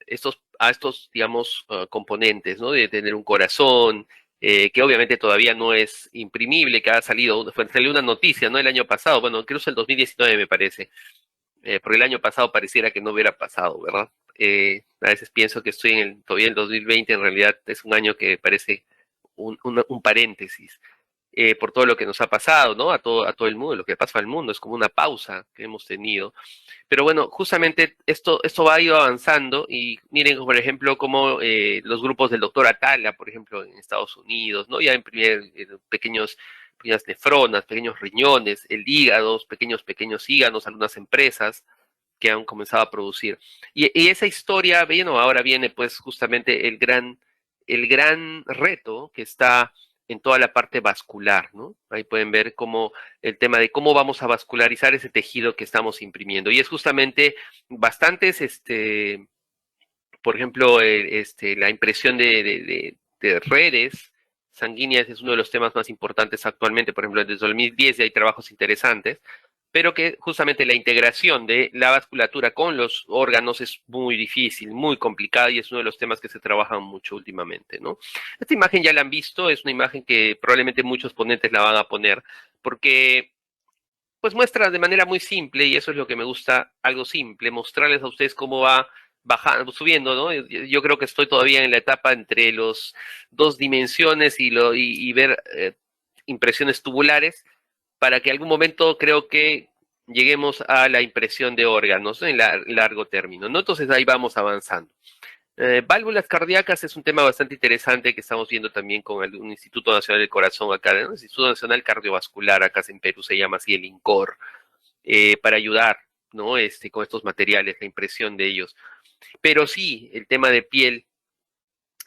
estos, digamos, componentes, ¿no? De tener un corazón, que obviamente todavía no es imprimible, que salió una noticia, ¿no? El año pasado, bueno, creo que es el 2019 me parece, porque el año pasado pareciera que no hubiera pasado, ¿verdad? A veces pienso que estoy todavía en el 2020, en realidad es un año que parece un paréntesis por todo lo que nos ha pasado, ¿no? A todo el mundo, lo que pasa al mundo, es como una pausa que hemos tenido. Pero bueno, justamente esto va a ir avanzando y miren, por ejemplo, cómo los grupos del doctor Atala, por ejemplo, en Estados Unidos, ¿no? Ya imprimir pequeñas nefronas, pequeños riñones, el hígado, pequeños hígados, algunas empresas que han comenzado a producir. Y esa historia, bueno, ahora viene pues justamente el gran reto que está en toda la parte vascular, ¿no? Ahí pueden ver cómo el tema de cómo vamos a vascularizar ese tejido que estamos imprimiendo. Y es justamente bastantes, por ejemplo, la impresión de redes sanguíneas es uno de los temas más importantes actualmente. Por ejemplo, desde 2010 hay trabajos interesantes, pero que justamente la integración de la vasculatura con los órganos es muy difícil, muy complicada y es uno de los temas que se trabajan mucho últimamente, ¿no? Esta imagen ya la han visto, es una imagen que probablemente muchos ponentes la van a poner, porque pues muestra de manera muy simple, y eso es lo que me gusta, algo simple, mostrarles a ustedes cómo va bajando, subiendo, ¿no? Yo creo que estoy todavía en la etapa entre los dos dimensiones y ver impresiones tubulares, para que algún momento creo que lleguemos a la impresión de órganos, ¿no? En largo término, ¿no? Entonces ahí vamos avanzando. Válvulas cardíacas es un tema bastante interesante que estamos viendo también con un Instituto Nacional del Corazón acá, ¿no? El Instituto Nacional Cardiovascular, acá en Perú se llama así el INCOR, para ayudar, ¿no? Con estos materiales, la impresión de ellos. Pero sí, el tema de piel,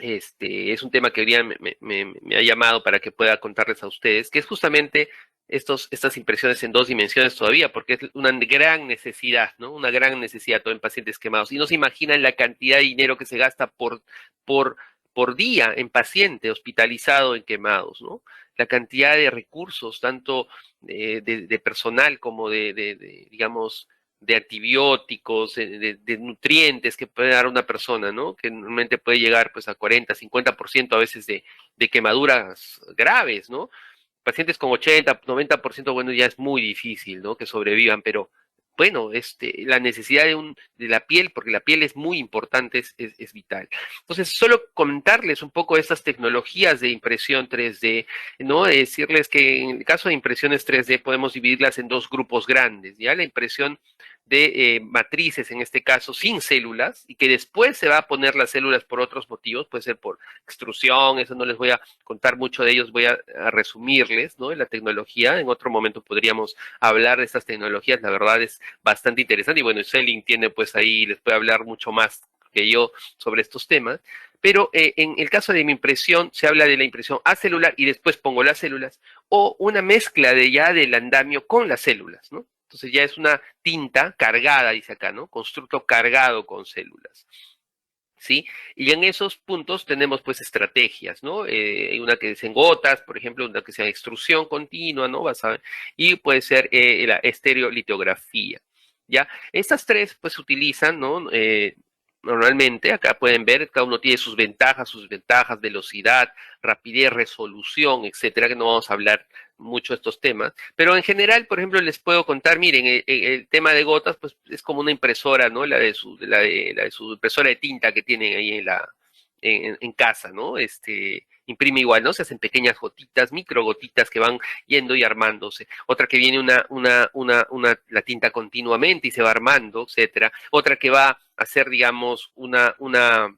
es un tema que hoy día me ha llamado para que pueda contarles a ustedes, que es justamente estas impresiones en dos dimensiones todavía, porque es una gran necesidad, ¿no? Una gran necesidad todo en pacientes quemados. Y no se imaginan la cantidad de dinero que se gasta por, por día en paciente hospitalizado en quemados, ¿no? La cantidad de recursos, tanto de personal como digamos, de antibióticos, de nutrientes que puede dar una persona, ¿no? Que normalmente puede llegar pues a 40, 50% a veces de quemaduras graves, ¿no? Pacientes con 80, 90%, bueno, ya es muy difícil, ¿no? Que sobrevivan, pero bueno, la necesidad de la piel, porque la piel es muy importante, es vital. Entonces, solo comentarles un poco de estas tecnologías de impresión 3D, ¿no? Decirles que en el caso de impresiones 3D podemos dividirlas en dos grupos grandes, ¿ya? La impresión de matrices, en este caso, sin células, y que después se va a poner las células por otros motivos, puede ser por extrusión, eso no les voy a contar mucho de ellos, voy a resumirles, ¿no? La tecnología, en otro momento podríamos hablar de estas tecnologías, la verdad es bastante interesante, y bueno, Selling tiene pues ahí, les puede hablar mucho más que yo sobre estos temas, pero en el caso de mi impresión, se habla de la impresión acelular y después pongo las células, o una mezcla de ya del andamio con las células, ¿no? Entonces ya es una tinta cargada, dice acá, ¿no? Constructo cargado con células, ¿sí? Y en esos puntos tenemos pues estrategias, ¿no? Una que es en gotas, por ejemplo, una que sea extrusión continua, ¿no? Y puede ser la estereolitografía, ¿ya? Estas tres pues se utilizan, ¿no? Normalmente, acá pueden ver, cada uno tiene sus ventajas, velocidad, rapidez, resolución, etcétera, que no vamos a hablar mucho de estos temas, pero en general, por ejemplo, les puedo contar, miren, el tema de gotas, pues es como una impresora, ¿no? La de su impresora de tinta que tienen ahí en casa, ¿no? Imprime igual, ¿no? Se hacen pequeñas gotitas, micro gotitas que van yendo y armándose. Otra que viene la tinta continuamente y se va armando, etcétera. Otra que va a hacer, digamos, una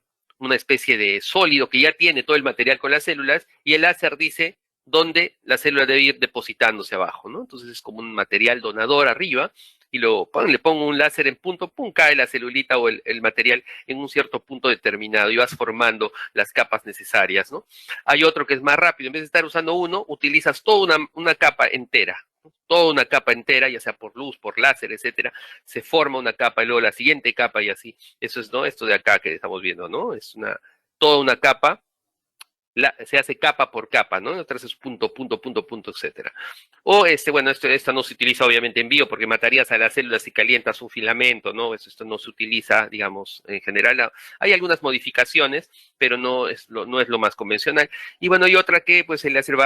especie de sólido que ya tiene todo el material con las células y el láser dice dónde la célula debe ir depositándose abajo, ¿no? Entonces es como un material donador arriba y le pongo un láser en punto, pum, cae la celulita o el material en un cierto punto determinado y vas formando las capas necesarias, ¿no? Hay otro que es más rápido, en vez de estar usando uno, utilizas toda una capa entera, ¿no? Toda una capa entera, ya sea por luz, por láser, etcétera, se forma una capa y luego la siguiente capa y así. Eso es, ¿no? Esto de acá que estamos viendo, ¿no? Toda una capa, se hace capa por capa, ¿no? Otras es punto, punto, punto, punto, etcétera. O bueno, esta no se utiliza obviamente en vivo porque matarías a las células si calientas un filamento, ¿no? Esto no se utiliza, digamos, en general. Hay algunas modificaciones, pero no es lo más convencional. Y bueno, hay otra que pues el láser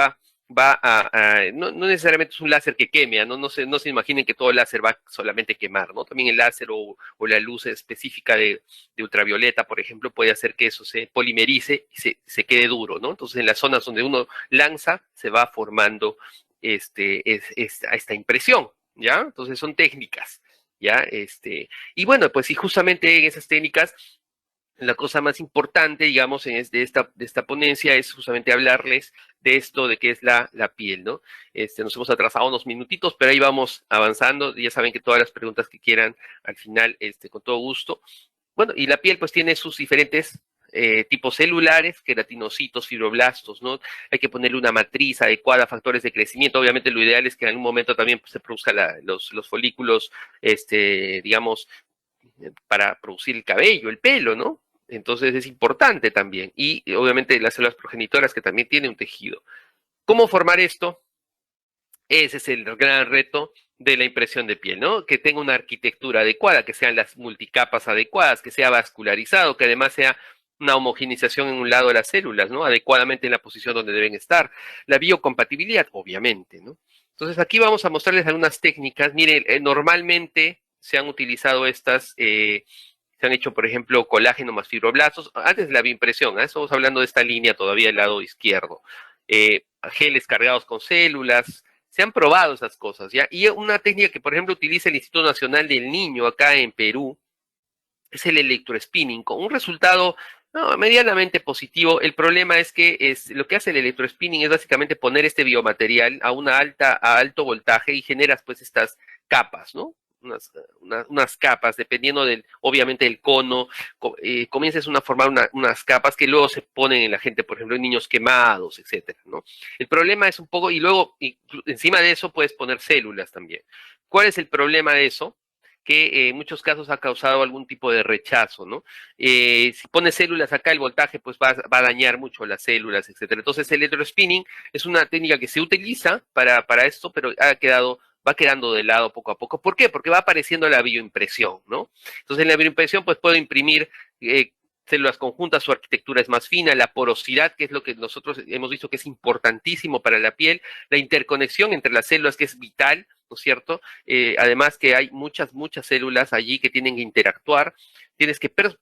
no necesariamente es un láser que queme, no se imaginen que todo el láser va solamente a quemar, ¿no? También el láser o la luz específica de ultravioleta, por ejemplo, puede hacer que eso se polimerice y se quede duro, ¿no? Entonces en las zonas donde uno lanza se va formando esta impresión, ¿ya? Entonces son técnicas, ¿ya? Y bueno, pues y justamente en esas técnicas la cosa más importante, digamos, de esta ponencia es justamente hablarles de esto, de qué es la piel, ¿no? Nos hemos atrasado unos minutitos, pero ahí vamos avanzando. Ya saben que todas las preguntas que quieran, al final, con todo gusto. Bueno, y la piel pues tiene sus diferentes tipos celulares, queratinocitos, fibroblastos, ¿no? Hay que ponerle una matriz adecuada, factores de crecimiento. Obviamente lo ideal es que en algún momento también pues, se produzcan los folículos, digamos, para producir el cabello, el pelo, ¿no? Entonces es importante también. Y obviamente las células progenitoras que también tienen un tejido. ¿Cómo formar esto? Ese es el gran reto de la impresión de piel, ¿no? Que tenga una arquitectura adecuada, que sean las multicapas adecuadas, que sea vascularizado, que además sea una homogenización en un lado de las células, ¿no? Adecuadamente en la posición donde deben estar. La biocompatibilidad, obviamente, ¿no? Entonces aquí vamos a mostrarles algunas técnicas. Miren, normalmente se han utilizado se han hecho, por ejemplo, colágeno más fibroblastos, antes de la bioimpresión, ¿eh? Estamos hablando de esta línea todavía del lado izquierdo. Geles cargados con células, se han probado esas cosas, ¿ya? Y una técnica que, por ejemplo, utiliza el Instituto Nacional del Niño acá en Perú es el electrospinning, con un resultado medianamente positivo. El problema es que lo que hace el electrospinning es básicamente poner este biomaterial a alto voltaje y generas pues estas capas, ¿no? Unas capas, dependiendo obviamente del cono, comienzas a formar unas capas que luego se ponen en la gente, por ejemplo, en niños quemados, etcétera, ¿no? El problema es un poco, y luego encima de eso puedes poner células también. ¿Cuál es el problema de eso? Que en muchos casos ha causado algún tipo de rechazo, ¿no? Si pones células acá, el voltaje pues va a dañar mucho las células, etcétera. Entonces el electrospinning es una técnica que se utiliza para esto, pero va quedando de lado poco a poco. ¿Por qué? Porque va apareciendo la bioimpresión, ¿no? Entonces en la bioimpresión pues puedo imprimir células conjuntas, su arquitectura es más fina, la porosidad, que es lo que nosotros hemos visto que es importantísimo para la piel, la interconexión entre las células, que es vital, ¿no es cierto? Además que hay muchas muchas células allí que tienen que interactuar,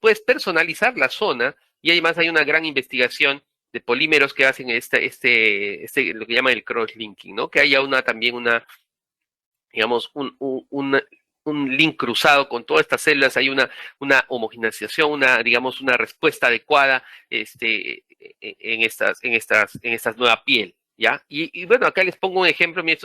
puedes personalizar la zona y además hay una gran investigación de polímeros que hacen lo que llaman el cross-linking, ¿no? Que haya digamos, un link cruzado con todas estas células, hay una homogeneización, digamos, una respuesta adecuada en esta nueva piel, ¿ya? Y bueno, acá les pongo un ejemplo, mira,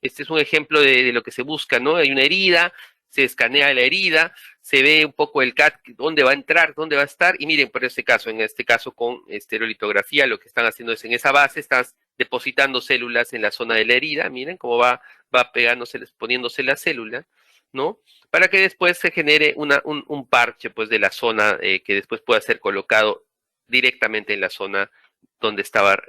este es un ejemplo de lo que se busca, ¿no? Hay una herida, se escanea la herida, se ve un poco el CAT, dónde va a entrar, dónde va a estar, y miren, en este caso con estereolitografía, lo que están haciendo es en esa base, estás depositando células en la zona de la herida, miren cómo va pegándose, poniéndose la célula, ¿no? Para que después se genere un parche, pues, de la zona que después pueda ser colocado directamente en la zona donde estaba,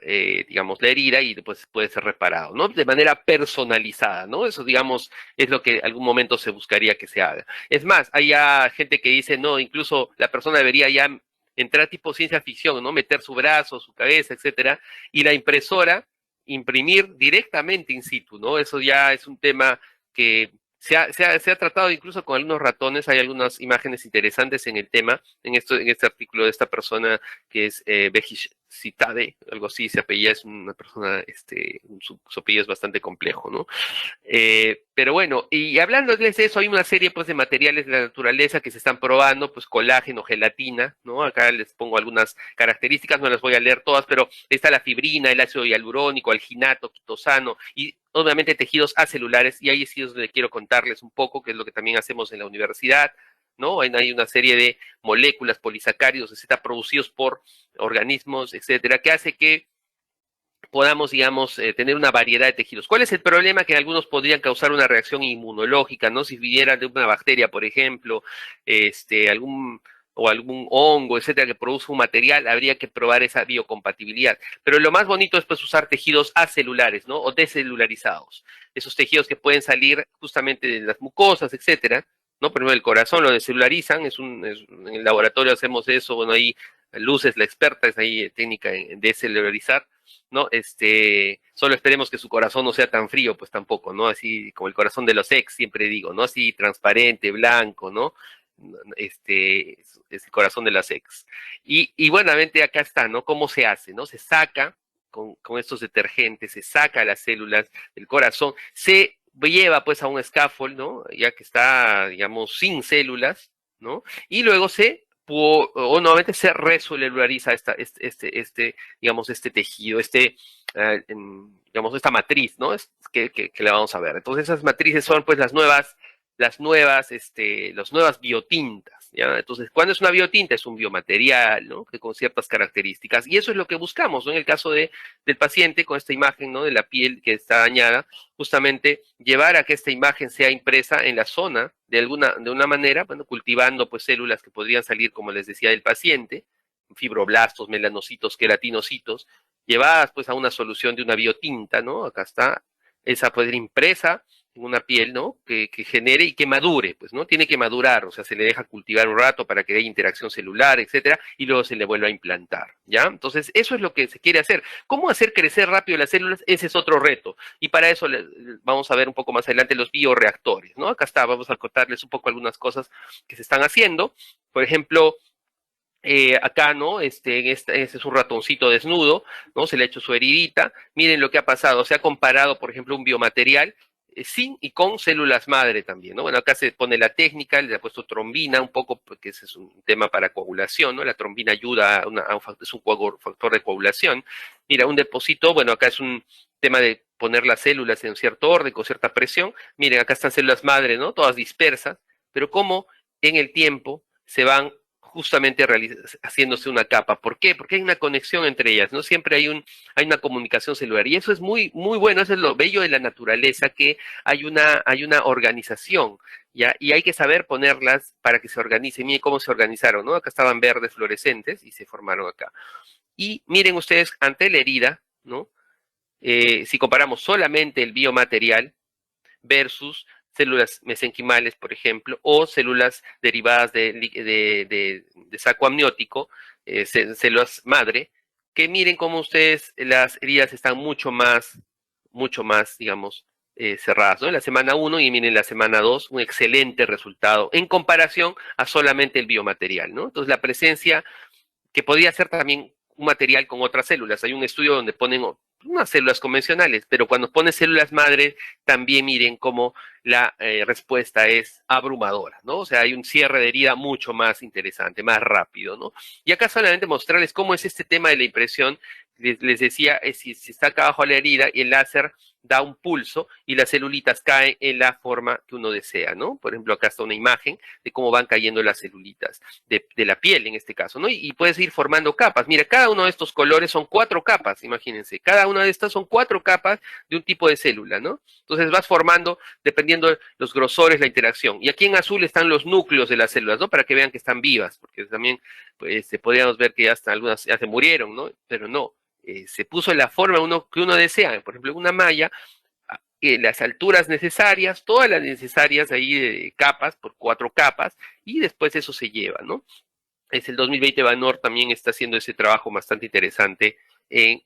digamos, la herida y después puede ser reparado, ¿no? De manera personalizada, ¿no? Eso, digamos, es lo que en algún momento se buscaría que se haga. Es más, hay ya gente que dice, no, incluso la persona debería ya entrar tipo ciencia ficción, ¿no? Meter su brazo, su cabeza, etcétera, y la impresora imprimir directamente in situ, ¿no? Eso ya es un tema que se ha tratado incluso con algunos ratones, hay algunas imágenes interesantes en el tema, en este artículo de esta persona que es Behish Citade, algo así, se apellida, es una persona, su apellido es bastante complejo, ¿no? Pero bueno, y hablándoles de eso, hay una serie pues de materiales de la naturaleza que se están probando, pues colágeno, gelatina, ¿no? Acá les pongo algunas características, no las voy a leer todas, pero está la fibrina, el ácido hialurónico, alginato, quitosano, y obviamente tejidos acelulares, y ahí sí es donde quiero contarles un poco, que es lo que también hacemos en la universidad, ¿no? Hay una serie de moléculas, polisacáridos, etcétera, producidos por organismos, etcétera, que hace que podamos, digamos, tener una variedad de tejidos. ¿Cuál es el problema? Que algunos podrían causar una reacción inmunológica, ¿no? Si viniera de una bacteria, por ejemplo, algún hongo, etcétera, que produce un material, habría que probar esa biocompatibilidad. Pero lo más bonito es pues usar tejidos acelulares, ¿no? O descelularizados. Esos tejidos que pueden salir justamente de las mucosas, etcétera, ¿no? Por ejemplo, el corazón lo descelularizan, en el laboratorio hacemos eso, bueno, ahí Luz es la experta, es ahí técnica en descelularizar, ¿no? Solo esperemos que su corazón no sea tan frío, pues tampoco, ¿no? Así como el corazón de los ex, siempre digo, ¿no? Así transparente, blanco, ¿no? Es el corazón de las ex. Y buenamente acá está, ¿no? ¿Cómo se hace, ¿no? Se saca con estos detergentes, se saca las células del corazón, se lleva pues a un scaffold, ¿no? Ya que está, digamos, sin células, ¿no? Y luego o nuevamente se recelulariza digamos, este tejido, digamos, esta matriz, ¿no? Que la vamos a ver. Entonces esas matrices son pues las nuevas biotintas, ¿ya? Entonces, ¿cuándo es una biotinta? Es un biomaterial, ¿no? Que con ciertas características. Y eso es lo que buscamos, ¿no? En el caso del paciente, con esta imagen, ¿no? De la piel que está dañada, justamente llevar a que esta imagen sea impresa en la zona de una manera, bueno, cultivando pues células que podrían salir, como les decía, del paciente, fibroblastos, melanocitos, queratinocitos, llevadas pues a una solución de una biotinta, ¿no? Acá está, esa puede ir impresa en una piel, ¿no? Que genere y que madure, pues, ¿no? Tiene que madurar, o sea, se le deja cultivar un rato para que haya interacción celular, etcétera, y luego se le vuelve a implantar, ¿ya? Entonces, eso es lo que se quiere hacer. ¿Cómo hacer crecer rápido las células? Ese es otro reto. Y para eso vamos a ver un poco más adelante los bioreactores, ¿no? Acá está, vamos a contarles un poco algunas cosas que se están haciendo. Por ejemplo, acá, ¿no? Este es un ratoncito desnudo, ¿no? Se le ha hecho su heridita. Miren lo que ha pasado. Se ha comparado, por ejemplo, un biomaterial sin y con células madre también, ¿no? Bueno, acá se pone la técnica, le ha puesto trombina un poco, porque ese es un tema para coagulación, ¿no? La trombina ayuda es un factor de coagulación. Mira, un depósito, bueno, acá es un tema de poner las células en cierto orden, con cierta presión. Miren, acá están células madre, ¿no? Todas dispersas, pero como en el tiempo se van justamente haciéndose una capa. ¿Por qué? Porque hay una conexión entre ellas, ¿no? Siempre hay una comunicación celular. Y eso es muy, muy bueno, eso es lo bello de la naturaleza, que hay una organización, ¿ya? Y hay que saber ponerlas para que se organicen. Miren cómo se organizaron, ¿no? Acá estaban verdes fluorescentes y se formaron acá. Y miren ustedes, ante la herida, ¿no? Si comparamos solamente el biomaterial versus células mesenquimales, por ejemplo, o células derivadas de saco amniótico, células madre, que miren cómo ustedes las heridas están mucho más, digamos, cerradas, ¿no? En la semana 1 y miren la semana 2, un excelente resultado en comparación a solamente el biomaterial, ¿no? Entonces la presencia, que podría ser también un material con otras células. Hay un estudio donde ponen unas células convencionales, pero cuando pones células madre, también miren cómo la respuesta es abrumadora, ¿no? O sea, hay un cierre de herida mucho más interesante, más rápido, ¿no? Y acá solamente mostrarles cómo es este tema de la impresión. Les decía, si está acá abajo la herida y el láser da un pulso y las celulitas caen en la forma que uno desea, ¿no? Por ejemplo, acá está una imagen de cómo van cayendo las celulitas de la piel en este caso, ¿no? Y puedes ir formando capas. Mira, cada uno de estos colores son 4 capas, imagínense. Cada una de estas son 4 capas de un tipo de célula, ¿no? Entonces vas formando, dependiendo de los grosores, la interacción. Y aquí en azul están los núcleos de las células, ¿no? Para que vean que están vivas, porque también pues, podríamos ver que ya hasta algunas ya se murieron, ¿no? Pero no, se puso en la forma que uno desea. Por ejemplo, una malla, las alturas necesarias, todas las necesarias ahí de capas, por 4 capas, y después eso se lleva, ¿no? Es el 2020 Banor también está haciendo ese trabajo bastante interesante en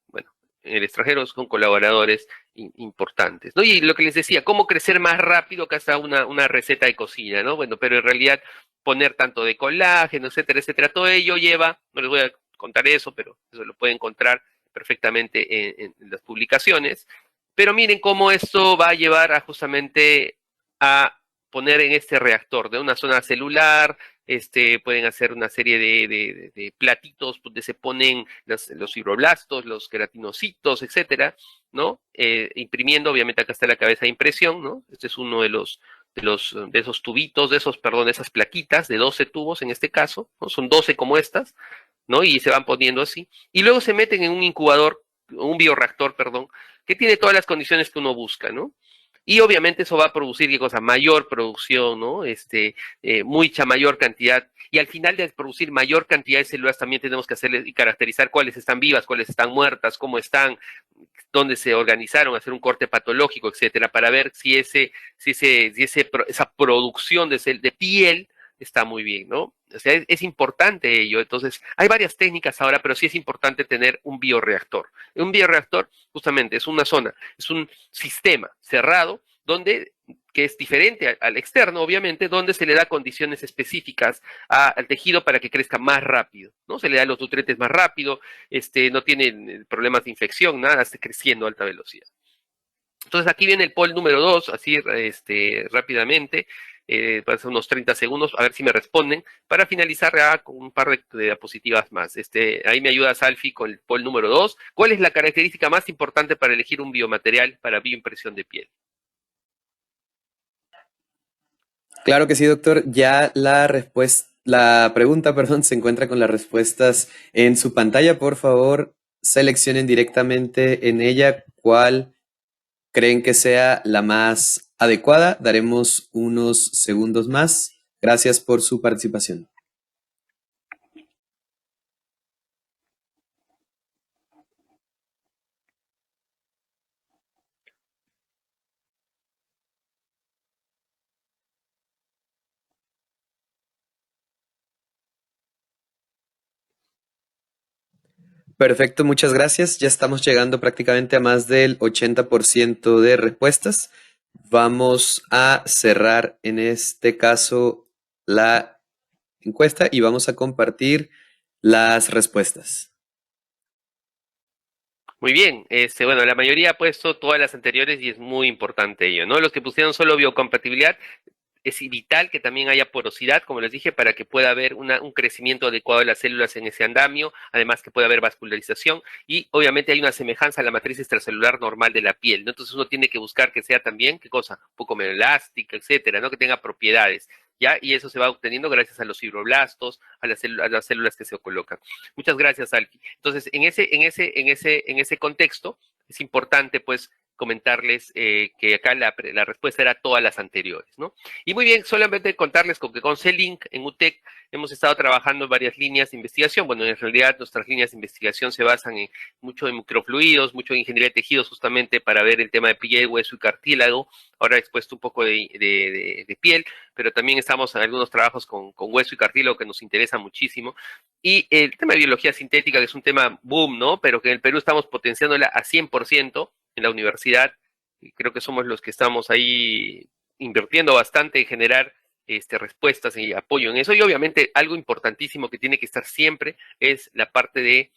bueno, en el extranjero con colaboradores importantes, ¿no? Y lo que les decía, cómo crecer más rápido, acá está una receta de cocina, ¿no? Bueno, pero en realidad poner tanto de colágeno, etcétera, etcétera, todo ello lleva, no les voy a contar eso, pero eso lo pueden encontrar perfectamente en las publicaciones. Pero miren cómo esto va a llevar a justamente a poner en este reactor de una zona celular, pueden hacer una serie de platitos donde se ponen los fibroblastos, los queratinocitos, etcétera, ¿no? Imprimiendo, obviamente acá está la cabeza de impresión, ¿no? Este es uno de esos tubitos, perdón, de esas plaquitas de 12 tubos en este caso, ¿no? Son 12 como estas, ¿no? Y se van poniendo así. Y luego se meten en un incubador, un bioreactor, perdón, que tiene todas las condiciones que uno busca, ¿no? Y obviamente eso va a producir, ¿qué cosa? Mayor producción, ¿no? Mucha mayor cantidad. Y al final de producir mayor cantidad de células también tenemos que hacerles y caracterizar cuáles están vivas, cuáles están muertas, cómo están, dónde se organizaron, hacer un corte patológico, etcétera, para ver si esa producción de piel está muy bien, ¿no? O sea, es importante ello. Entonces, hay varias técnicas ahora, pero sí es importante tener un bioreactor. Un bioreactor, justamente, es una zona, es un sistema cerrado donde que es diferente al externo, obviamente, donde se le da condiciones específicas al tejido para que crezca más rápido, ¿no? Se le da los nutrientes más rápido, no tiene problemas de infección, nada, está creciendo a alta velocidad. Entonces aquí viene el poll número 2, así rápidamente, para unos 30 segundos, a ver si me responden, para finalizar con un par de diapositivas más. Ahí me ayuda Salfi con el poll número 2. ¿Cuál es la característica más importante para elegir un biomaterial para bioimpresión de piel? Claro que sí, doctor. Ya la pregunta, perdón, se encuentra con las respuestas en su pantalla. Por favor, seleccionen directamente en ella cuál creen que sea la más adecuada. Daremos unos segundos más. Gracias por su participación. Perfecto, muchas gracias. Ya estamos llegando prácticamente a más del 80% de respuestas. Vamos a cerrar en este caso la encuesta y vamos a compartir las respuestas. Muy bien, bueno, la mayoría ha puesto todas las anteriores y es muy importante ello, ¿no? Los que pusieron solo biocompatibilidad, es vital que también haya porosidad, como les dije, para que pueda haber un crecimiento adecuado de las células en ese andamio, además que pueda haber vascularización y obviamente hay una semejanza a la matriz extracelular normal de la piel, ¿no? Entonces uno tiene que buscar que sea también, ¿qué cosa? Un poco menos elástica, etcétera, ¿no? Que tenga propiedades, ¿ya? Y eso se va obteniendo gracias a los fibroblastos, a las células que se colocan. Muchas gracias, Alki. Entonces, en ese contexto, es importante, pues, comentarles que acá la respuesta era todas las anteriores, ¿no? Y muy bien, solamente contarles que con C-Link en UTEC hemos estado trabajando en varias líneas de investigación. Bueno, en realidad nuestras líneas de investigación se basan mucho en microfluidos, mucho en ingeniería de tejidos, justamente para ver el tema de piel, hueso y cartílago. Ahora he expuesto un poco de piel, pero también estamos en algunos trabajos con hueso y cartílago que nos interesa muchísimo. Y el tema de biología sintética, que es un tema boom, ¿no? Pero que en el Perú estamos potenciándola a 100% en la universidad. Y creo que somos los que estamos ahí invirtiendo bastante en generar respuestas y apoyo en eso. Y obviamente algo importantísimo que tiene que estar siempre es la parte de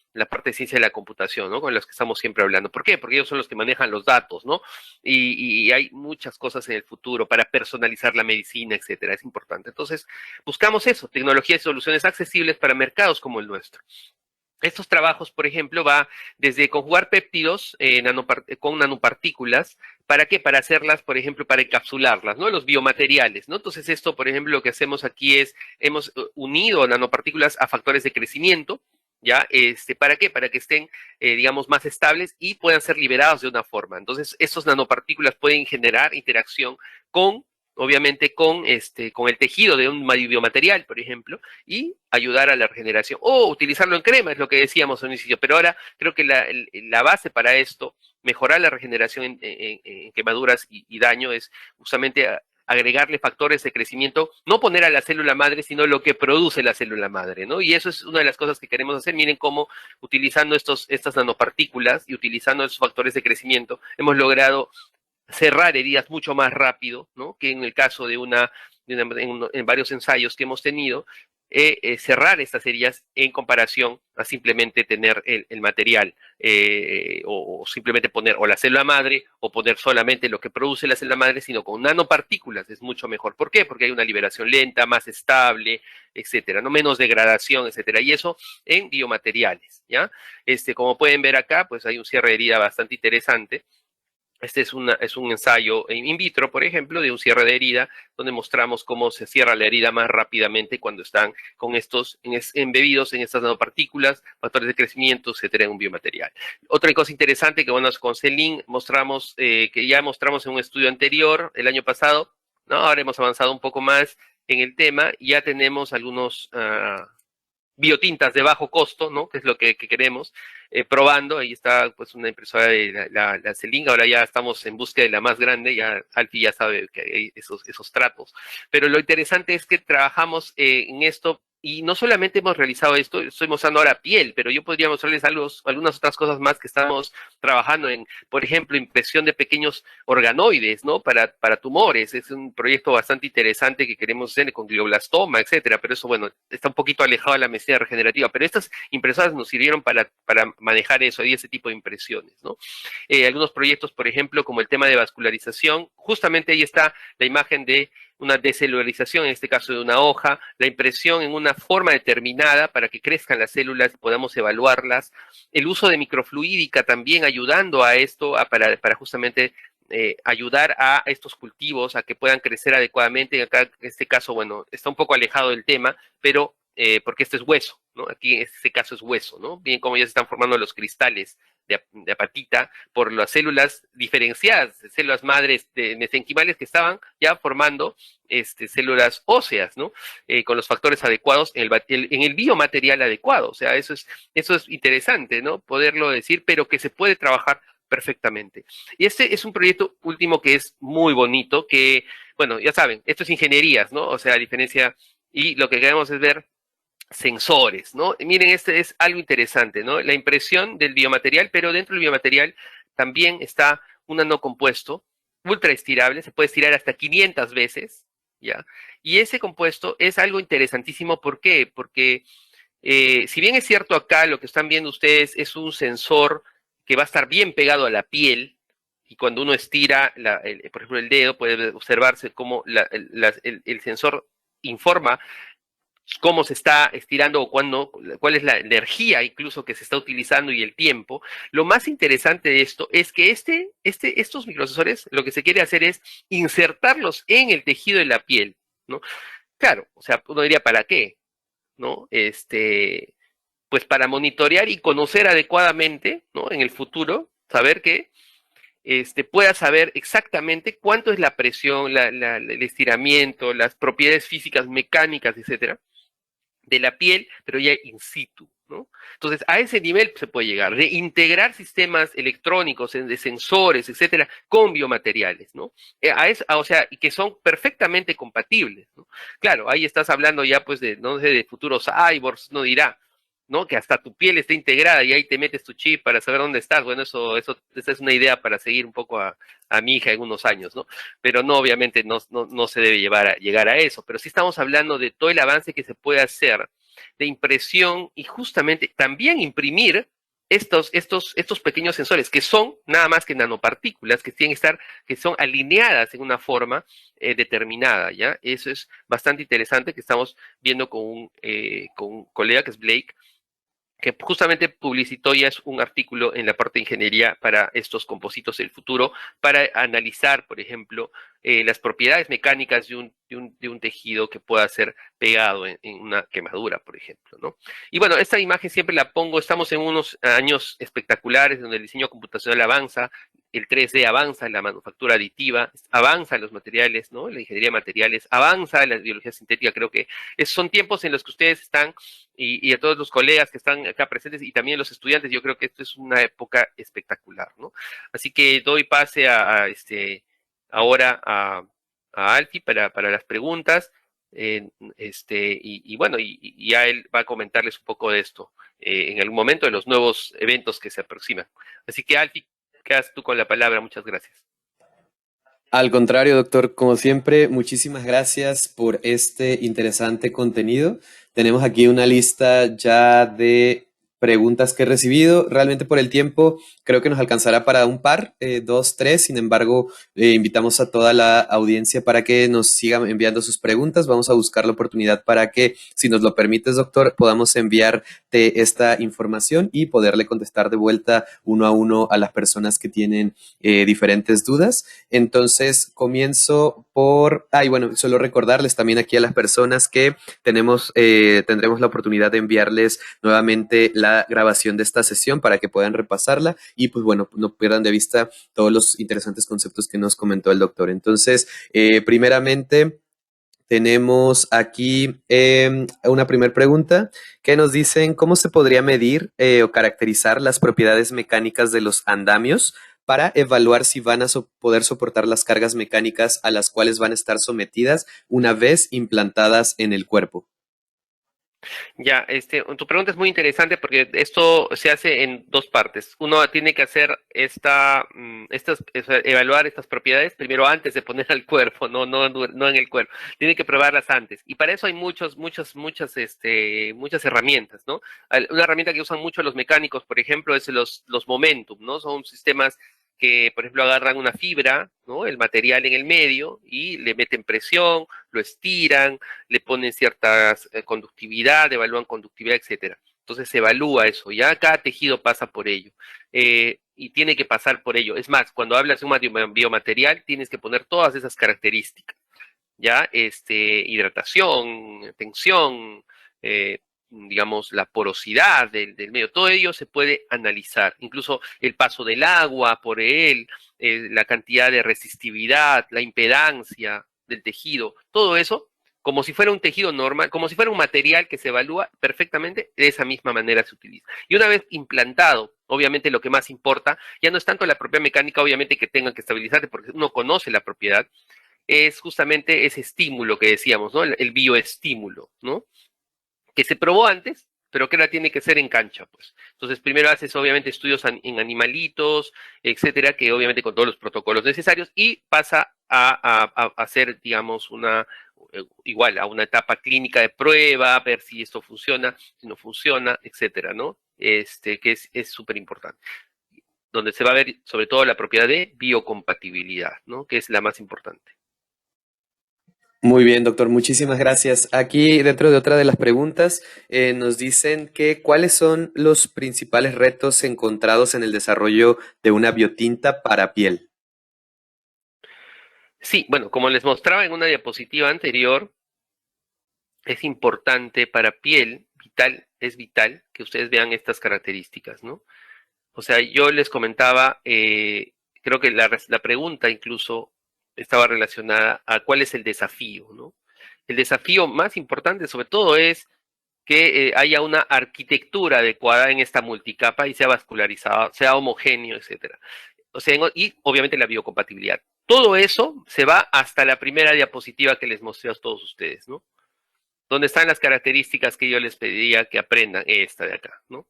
ciencia de la computación, ¿no? Con los que estamos siempre hablando. ¿Por qué? Porque ellos son los que manejan los datos, ¿no? Y hay muchas cosas en el futuro para personalizar la medicina, etcétera. Es importante. Entonces, buscamos eso, tecnologías y soluciones accesibles para mercados como el nuestro. Estos trabajos, por ejemplo, va desde conjugar péptidos con nanopartículas. ¿Para qué? Para hacerlas, por ejemplo, para encapsularlas, ¿no? Los biomateriales, ¿no? Entonces, esto, por ejemplo, lo que hacemos aquí es, hemos unido nanopartículas a factores de crecimiento, ¿ya? ¿Para qué? Para que estén, digamos, más estables y puedan ser liberados de una forma. Entonces, estos nanopartículas pueden generar interacción con obviamente con el tejido de un biomaterial, por ejemplo, y ayudar a la regeneración. O utilizarlo en crema, es lo que decíamos al inicio. Pero ahora creo que la base para esto, mejorar la regeneración en quemaduras y daño, es justamente agregarle factores de crecimiento, no poner a la célula madre, sino lo que produce la célula madre, ¿no? Y eso es una de las cosas que queremos hacer. Miren cómo utilizando estas nanopartículas y utilizando esos factores de crecimiento, hemos logrado cerrar heridas mucho más rápido, ¿no? Que en el caso en varios ensayos que hemos tenido, cerrar estas heridas en comparación a simplemente tener el material o simplemente poner o la célula madre o poner solamente lo que produce la célula madre, sino con nanopartículas es mucho mejor. ¿Por qué? Porque hay una liberación lenta, más estable, etcétera, no menos degradación, etcétera. Y eso en biomateriales, ¿ya? Como pueden ver acá, pues hay un cierre de herida bastante interesante. Este es un ensayo in vitro, por ejemplo, de un cierre de herida, donde mostramos cómo se cierra la herida más rápidamente cuando están con estos embebidos en estas nanopartículas, factores de crecimiento, etcétera, en un biomaterial. Otra cosa interesante que, bueno, con Celin mostramos, que ya mostramos en un estudio anterior, el año pasado, ¿no? Ahora hemos avanzado un poco más en el tema y ya tenemos algunos biotintas de bajo costo, ¿no? Que es lo que queremos, probando. Ahí está pues una impresora de la Celin. Ahora ya estamos en búsqueda de la más grande, ya Alfie ya sabe que hay esos tratos. Pero lo interesante es que trabajamos en esto y no solamente hemos realizado esto, estoy mostrando ahora piel, pero yo podría mostrarles algunas otras cosas más que estamos trabajando en, por ejemplo, impresión de pequeños organoides, ¿no? Para tumores. Es un proyecto bastante interesante que queremos hacer con glioblastoma, etcétera, pero eso, bueno, está un poquito alejado de la medicina regenerativa, pero estas impresoras nos sirvieron para manejar eso y ese tipo de impresiones, ¿no? Algunos proyectos, por ejemplo, como el tema de vascularización, justamente ahí está la imagen de una descelularización, en este caso de una hoja, la impresión en una forma determinada para que crezcan las células y podamos evaluarlas, el uso de microfluídica también ayudando a esto, para justamente ayudar a estos cultivos a que puedan crecer adecuadamente. Acá, en este caso, bueno, está un poco alejado del tema, pero porque esto es hueso, ¿no? Aquí en este caso es hueso, ¿no? Bien como ya se están formando los cristales de apatita por las células diferenciadas, células madres mesenquimales que estaban ya formando células óseas, ¿no? Con los factores adecuados en el biomaterial adecuado. O sea, eso es interesante, ¿no? Poderlo decir, pero que se puede trabajar perfectamente. Y este es un proyecto último que es muy bonito, que, bueno, ya saben, esto es ingenierías, ¿no? O sea, a diferencia, y lo que queremos es ver sensores, ¿no? Miren, este es algo interesante, ¿no? La impresión del biomaterial, pero dentro del biomaterial también está un nanocompuesto ultra estirable, se puede estirar hasta 500 veces, ¿ya? Y ese compuesto es algo interesantísimo, ¿por qué? Porque si bien es cierto acá lo que están viendo ustedes es un sensor que va a estar bien pegado a la piel, y cuando uno estira, por ejemplo, el dedo, puede observarse cómo el sensor informa cómo se está estirando o cuál es la energía incluso que se está utilizando y el tiempo. Lo más interesante de esto es que estos microsensores lo que se quiere hacer es insertarlos en el tejido de la piel, ¿no? Claro, o sea, uno diría, ¿para qué? ¿No? Pues para monitorear y conocer adecuadamente, ¿no? En el futuro, saber que pueda saber exactamente cuánto es la presión, el estiramiento, las propiedades físicas, mecánicas, etcétera, de la piel, pero ya in situ, ¿no? Entonces, a ese nivel se puede llegar, de integrar sistemas electrónicos, de sensores, etcétera, con biomateriales, ¿no? O sea, y que son perfectamente compatibles, ¿no? Claro, ahí estás hablando ya, pues, no sé, de futuros cyborgs, no dirá, ¿no? Que hasta tu piel está integrada y ahí te metes tu chip para saber dónde estás. Bueno, esa es una idea para seguir un poco a mi hija en unos años, ¿no? Pero no, obviamente no se debe llegar a eso, pero sí estamos hablando de todo el avance que se puede hacer de impresión y justamente también imprimir estos pequeños sensores que son nada más que nanopartículas que tienen que estar, que son alineadas en una forma determinada, ¿ya? Eso es bastante interesante que estamos viendo con un colega que es Blake, que justamente publicitó ya es un artículo en la parte de ingeniería para estos compositos del futuro, para analizar, por ejemplo, las propiedades mecánicas de un tejido que pueda ser pegado en una quemadura, por ejemplo, ¿no? Y bueno, esta imagen siempre la pongo, estamos en unos años espectaculares donde el diseño computacional avanza, el 3D avanza, la manufactura aditiva, avanza los materiales, ¿no? La ingeniería de materiales, avanza la biología sintética, creo que son tiempos en los que ustedes están y a todos los colegas que están acá presentes y también los estudiantes, yo creo que esto es una época espectacular, ¿no? Así que doy pase ahora a Alti para las preguntas, y bueno, y ya él va a comentarles un poco de esto en algún momento de los nuevos eventos que se aproximan. Así que Alti, quedas tú con la palabra, muchas gracias. Al contrario, doctor, como siempre, muchísimas gracias por este interesante contenido. Tenemos aquí una lista ya de preguntas que he recibido. Realmente por el tiempo creo que nos alcanzará para un par, dos, tres. Sin embargo, invitamos a toda la audiencia para que nos sigan enviando sus preguntas. Vamos a buscar la oportunidad para que, si nos lo permites, doctor, podamos enviarte esta información y poderle contestar de vuelta uno a uno a las personas que tienen diferentes dudas. Entonces, comienzo por... y bueno, solo recordarles también aquí a las personas que tendremos la oportunidad de enviarles nuevamente la grabación de esta sesión para que puedan repasarla y pues bueno, no pierdan de vista todos los interesantes conceptos que nos comentó el doctor. Entonces, primeramente... Tenemos aquí una primera pregunta que nos dicen cómo se podría medir o caracterizar las propiedades mecánicas de los andamios para evaluar si van a poder soportar las cargas mecánicas a las cuales van a estar sometidas una vez implantadas en el cuerpo. Ya, tu pregunta es muy interesante porque esto se hace en dos partes. Uno tiene que hacer evaluar estas propiedades primero antes de poner al cuerpo, no en el cuerpo. Tiene que probarlas antes. Y para eso hay muchas herramientas, ¿no? Una herramienta que usan mucho los mecánicos, por ejemplo, es los momentum, ¿no? Son sistemas que, por ejemplo, agarran una fibra, ¿no? El material en el medio y le meten presión, lo estiran, le ponen cierta conductividad, evalúan conductividad, etcétera. Entonces se evalúa eso, ya cada tejido pasa por ello y tiene que pasar por ello. Es más, cuando hablas de un biomaterial, tienes que poner todas esas características, ya, hidratación, tensión, digamos, la porosidad del medio, todo ello se puede analizar, incluso el paso del agua por él, la cantidad de resistividad, la impedancia del tejido, todo eso, como si fuera un tejido normal, como si fuera un material que se evalúa perfectamente, de esa misma manera se utiliza. Y una vez implantado, obviamente lo que más importa, ya no es tanto la propia mecánica, obviamente que tengan que estabilizarse, porque uno conoce la propiedad, es justamente ese estímulo que decíamos, ¿no? El bioestímulo, ¿no? Que se probó antes, pero que ahora tiene que ser en cancha, pues. Entonces, primero haces, obviamente, estudios en animalitos, etcétera, que obviamente con todos los protocolos necesarios, y pasa a hacer, digamos, igual, a una etapa clínica de prueba, ver si esto funciona, si no funciona, etcétera, ¿no? Que es súper importante. Donde se va a ver, sobre todo, la propiedad de biocompatibilidad, ¿no? Que es la más importante. Muy bien, doctor, muchísimas gracias. Aquí, dentro de otra de las preguntas, nos dicen que cuáles son los principales retos encontrados en el desarrollo de una biotinta para piel. Sí, bueno, como les mostraba en una diapositiva anterior, es importante para piel, es vital que ustedes vean estas características, ¿no? O sea, yo les comentaba, creo que la pregunta incluso estaba relacionada a cuál es el desafío, ¿no? El desafío más importante, sobre todo, es que haya una arquitectura adecuada en esta multicapa y sea vascularizada, sea homogéneo, etcétera. O sea, y obviamente la biocompatibilidad. Todo eso se va hasta la primera diapositiva que les mostré a todos ustedes, ¿no? donde están las características que yo les pedía que aprendan, esta de acá, ¿no?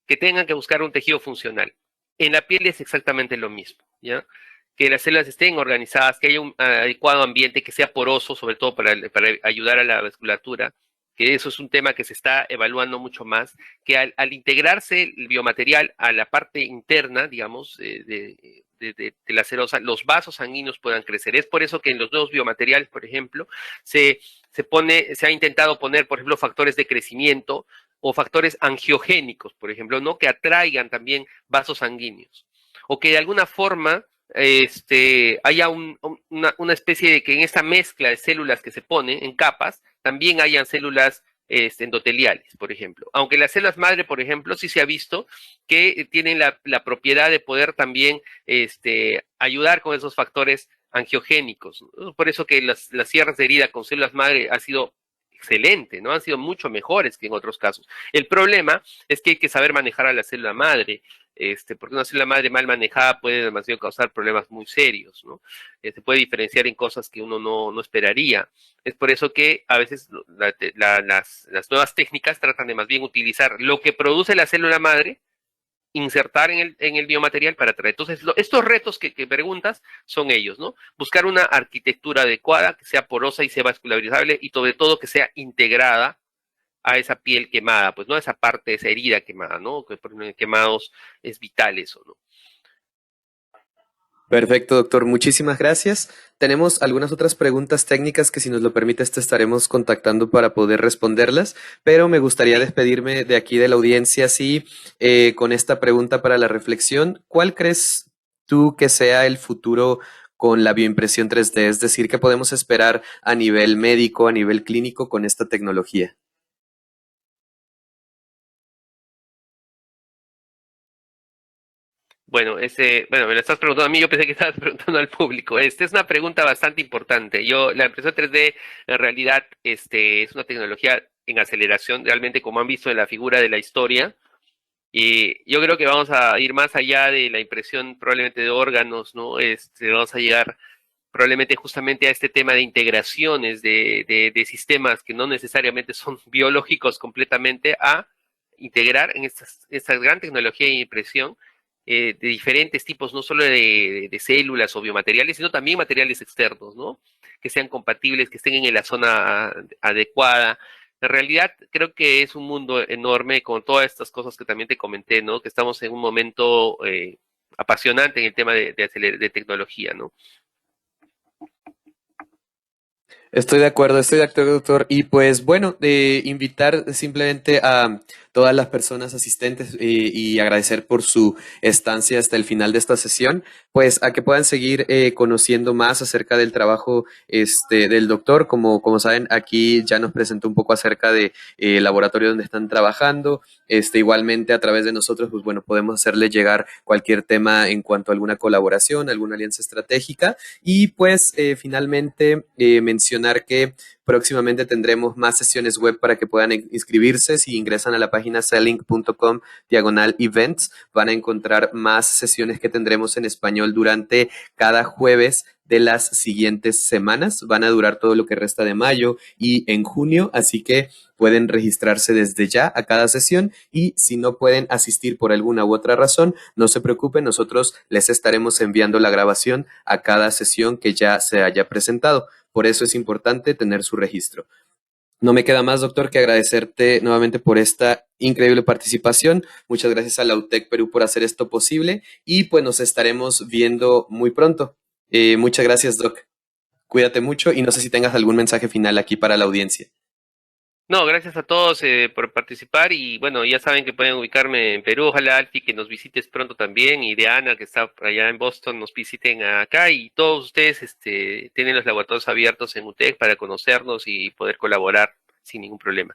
Que tengan que buscar un tejido funcional. En la piel es exactamente lo mismo, ¿ya? Que las células estén organizadas, que haya un adecuado ambiente, que sea poroso, sobre todo para ayudar a la vasculatura, que eso es un tema que se está evaluando mucho más, que al integrarse el biomaterial a la parte interna, digamos, de la celosa, los vasos sanguíneos puedan crecer. Es por eso que en los nuevos biomateriales, por ejemplo, se ha intentado poner, por ejemplo, factores de crecimiento o factores angiogénicos, por ejemplo, ¿no? Que atraigan también vasos sanguíneos. O que de alguna forma haya una especie de que en esta mezcla de células que se pone en capas, también hayan células endoteliales, por ejemplo. Aunque las células madre, por ejemplo, sí se ha visto que tienen la propiedad de poder también ayudar con esos factores angiogénicos, ¿no? Por eso que las cierres de herida con células madre ha sido excelente, ¿no? Han sido mucho mejores que en otros casos. El problema es que hay que saber manejar a la célula madre, porque una célula madre mal manejada puede demasiado causar problemas muy serios, ¿no? Se puede diferenciar en cosas que uno no esperaría. Es por eso que a veces las nuevas técnicas tratan de más bien utilizar lo que produce la célula madre, insertar en el biomaterial para traer. Entonces, estos retos que preguntas son ellos, ¿no? Buscar una arquitectura adecuada, que sea porosa y sea vascularizable y sobre todo que sea integrada a esa piel quemada, pues no a esa parte, esa herida quemada, ¿no? Que por ejemplo en quemados es vital eso, ¿no? Perfecto, doctor. Muchísimas gracias. Tenemos algunas otras preguntas técnicas que si nos lo permites te estaremos contactando para poder responderlas, pero me gustaría despedirme de aquí de la audiencia así con esta pregunta para la reflexión. ¿Cuál crees tú que sea el futuro con la bioimpresión 3D? Es decir, ¿qué podemos esperar a nivel médico, a nivel clínico con esta tecnología? Bueno, me lo estás preguntando a mí, yo pensé que estabas preguntando al público. Esta es una pregunta bastante importante. La impresión 3D en realidad es una tecnología en aceleración, realmente como han visto en la figura de la historia. Y yo creo que vamos a ir más allá de la impresión probablemente de órganos, ¿no? Vamos a llegar probablemente justamente a este tema de integraciones de sistemas que no necesariamente son biológicos completamente, a integrar en esta gran tecnología de impresión de diferentes tipos, no solo de células o biomateriales, sino también materiales externos, ¿no? Que sean compatibles, que estén en la zona adecuada. En realidad, creo que es un mundo enorme con todas estas cosas que también te comenté, ¿no? Que estamos en un momento apasionante en el tema de tecnología, ¿no? Estoy de acuerdo, doctor. Y pues bueno, de invitar simplemente a todas las personas asistentes y agradecer por su estancia hasta el final de esta sesión, pues a que puedan seguir conociendo más acerca del trabajo del doctor. Como saben, aquí ya nos presentó un poco acerca de laboratorio donde están trabajando. Igualmente a través de nosotros, pues bueno, podemos hacerle llegar cualquier tema en cuanto a alguna colaboración, alguna alianza estratégica. Y pues finalmente mencionar que próximamente tendremos más sesiones web para que puedan inscribirse. Si ingresan a la página cellink.com/events, van a encontrar más sesiones que tendremos en español durante cada jueves de las siguientes semanas. Van a durar todo lo que resta de mayo y en junio, así que pueden registrarse desde ya a cada sesión y si no pueden asistir por alguna u otra razón, no se preocupen, nosotros les estaremos enviando la grabación a cada sesión que ya se haya presentado. Por eso es importante tener su registro. No me queda más, doctor, que agradecerte nuevamente por esta increíble participación. Muchas gracias a la UTEC Perú por hacer esto posible y pues nos estaremos viendo muy pronto. Muchas gracias, doc. Cuídate mucho y no sé si tengas algún mensaje final aquí para la audiencia. No, gracias a todos por participar y bueno, ya saben que pueden ubicarme en Perú, ojalá Alfie que nos visites pronto también y de Ana que está por allá en Boston nos visiten acá y todos ustedes tienen los laboratorios abiertos en UTEC para conocernos y poder colaborar sin ningún problema.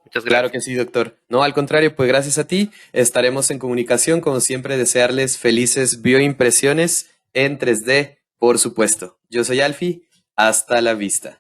Muchas Claro gracias. que sí, doctor. No, al contrario, pues gracias a ti. Estaremos en comunicación, como siempre, desearles felices bioimpresiones en 3D, por supuesto. Yo soy Alfie. Hasta la vista.